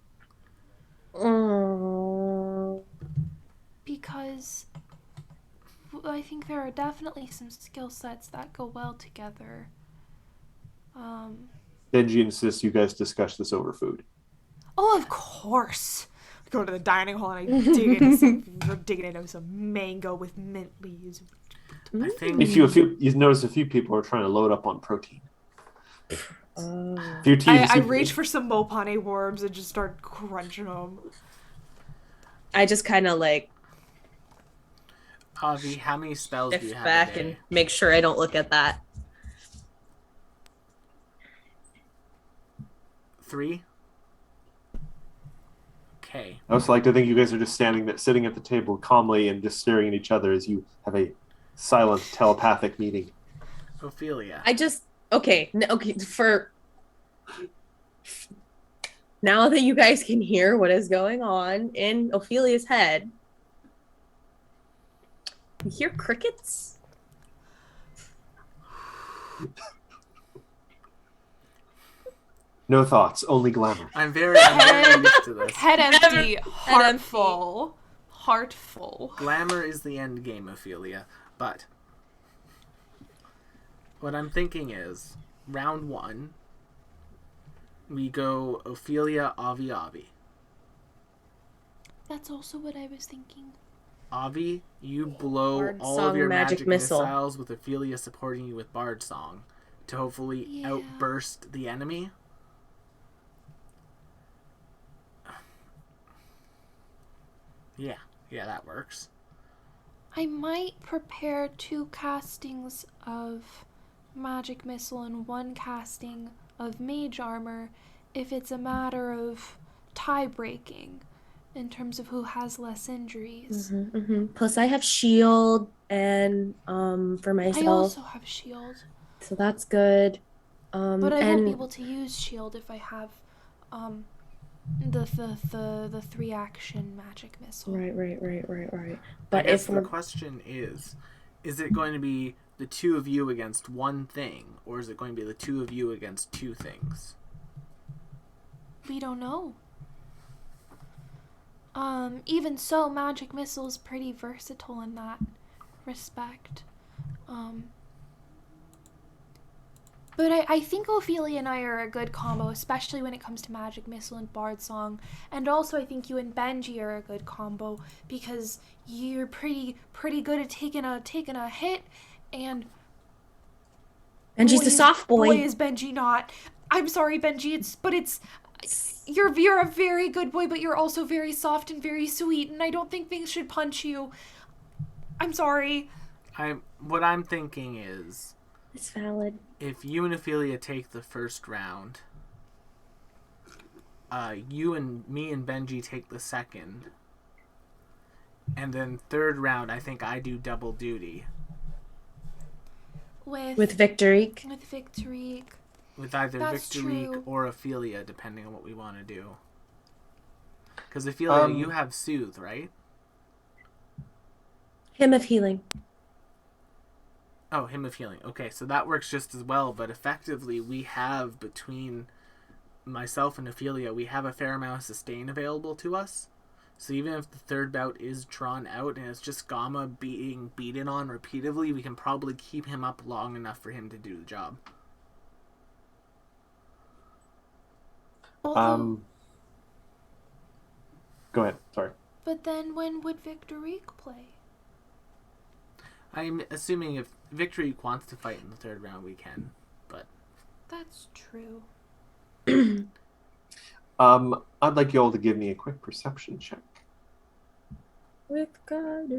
Because I think there are definitely some skill sets that go well together. Benji insists you guys discuss this over food. Oh, of course. I go to the dining hall and I dig into some mango with mint leaves. I think You notice a few people are trying to load up on protein. Few teams. I reach for some Mopane worms and just start crunching them. I just kind of like Avi, how many spells do you shift have back a day? and make sure I don't look at that. 3? Okay. I also like to think you guys are just sitting at the table calmly and just staring at each other as you have a silent telepathic meeting. Ophelia. Okay, for now that you guys can hear what is going on in Ophelia's head, you hear crickets? No thoughts, only glamour. I'm very used to this. Head empty, heart full. Heart full. Glamour is the end game, Ophelia. But what I'm thinking is, round 1, we go Ophelia, Avi, Avi. That's also what I was thinking. Avi, you blow Bard all Song of your magic magic missile. missiles with Ophelia supporting you with Bard Song to hopefully outburst the enemy. Yeah, that works. I might prepare 2 castings of magic missile and 1 casting of mage armor if it's a matter of tie breaking in terms of who has less injuries. Plus I have shield and for myself. I also have shield, So that's good. but I and won't be able to use shield if I have the 3 action magic missile. Right. I But guess if the question is it going to be the 2 of you against 1 thing, or is it going to be the 2 of you against 2 things? We don't know. Even so, magic missile is pretty versatile in that respect. But I think Ophelia and I are a good combo, especially when it comes to magic missile and bard song. And also I think you and Benji are a good combo because you're pretty good at taking a hit, and Benji's the soft boy. Boy is Benji not. I'm sorry, Benji. You're a very good boy, but you're also very soft and very sweet, and I don't think things should punch you. I'm sorry. What I'm thinking is, It's valid. if you and Ophelia take the first round, you and me and Benji take the second, and then third round, I think I do double duty. With Victory. With Victory. with either That's Victorique true. or Ophelia, depending on what we want to do. Because Ophelia, you have Soothe, right? Hymn of Healing. Oh, Hymn of Healing. Okay, so that works just as well, but effectively we have, between myself and Ophelia, we have a fair amount of sustain available to us. So even if the third bout is drawn out and it's just Gamma being beaten on repeatedly, we can probably keep him up long enough for him to do the job. Although, Go ahead. Sorry. but then when would Victorique play? I'm assuming if Victorique wants to fight in the third round, we can. But That's true. I'd like you all to give me a quick perception check. With God.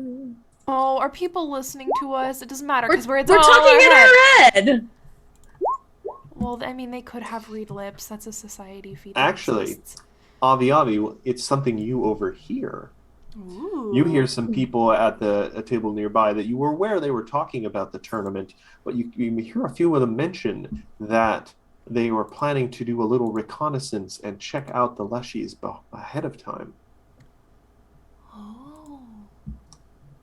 Oh, are people listening to us? It doesn't matter We're because we're talking in our head. Well, I mean, they could have read lips. That's a society feature. Actually, Avi, it's something you overhear. Ooh. You hear some people at a table nearby that you were aware they were talking about the tournament, but you hear a few of them mention that they were planning to do a little reconnaissance and check out the Leshies ahead of time. Oh.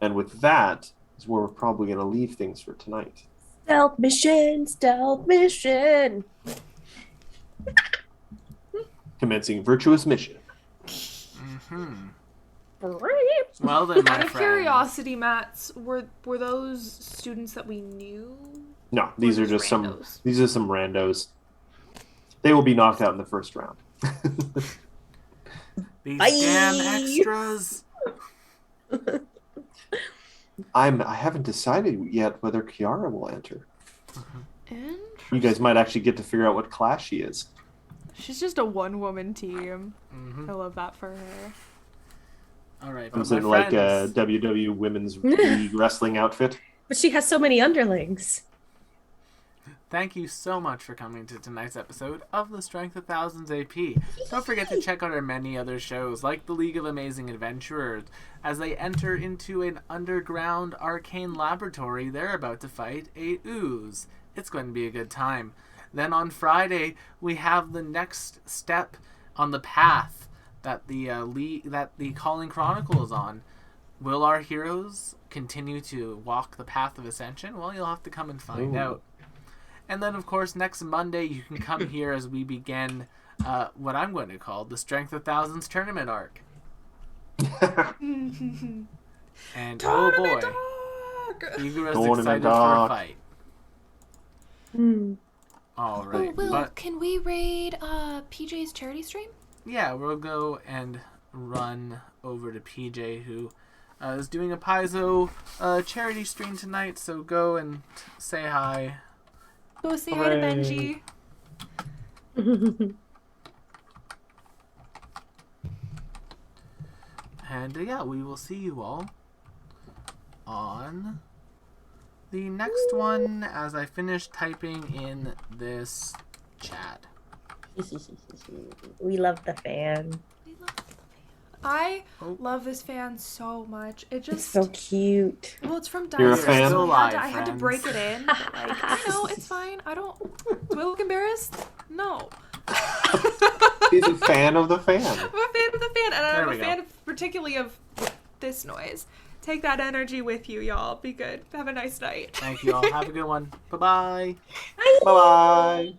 And with that is where we're probably going to leave things for tonight. Stealth mission, stealth mission. Commencing virtuous mission. well then, my Out of friend. curiosity, Mats, were those students that we knew? No, these are just just randos? these are some randos. They will be knocked out in the first round. These Bye. damn extras. I haven't decided yet whether Kiara will enter. Interesting. You guys might actually get to figure out what class she is. She's just a one-woman team. Mm-hmm. I love that for her. All right, Comes but in my like a friends, WWE Women's League wrestling outfit. But she has so many underlings. thank you so much for coming to tonight's episode of The Strength of Thousands AP. Don't forget to check out our many other shows, like the League of Amazing Adventurers. As they enter into an underground arcane laboratory, they're about to fight a ooze. It's going to be a good time. Then on Friday, we have the next step on the path that the Calling Chronicle is on. Will our heroes continue to walk the path of ascension? Well, you'll have to come and find out. And then, of course, next Monday, you can come here as we begin what I'm going to call the Strength of Thousands tournament arc. And oh boy, Igura's Tournament excited for a arc. fight. Hmm. All right, Oh, Will, but can we raid PJ's charity stream? yeah, we'll go and run over to PJ, who is doing a Paizo charity stream tonight. So go and say hi. Go say hi to Hooray. Benji. And yeah, we will see you all on the next one as I finish typing in this chat. We love the fan. I Oh. love this fan so much. It It's just so cute. well, it's from You're a Dice, fan? so Still I had to alive, break friends. it in. But like, I know it's fine. I don't. Do I look embarrassed? No. He's a fan of the fan. I'm a fan of the fan, and There I'm we a go. fan particularly of this noise. Take that energy with you, y'all. Be good. Have a nice night. Thank you all. Have a good one. Bye-bye. Bye-bye.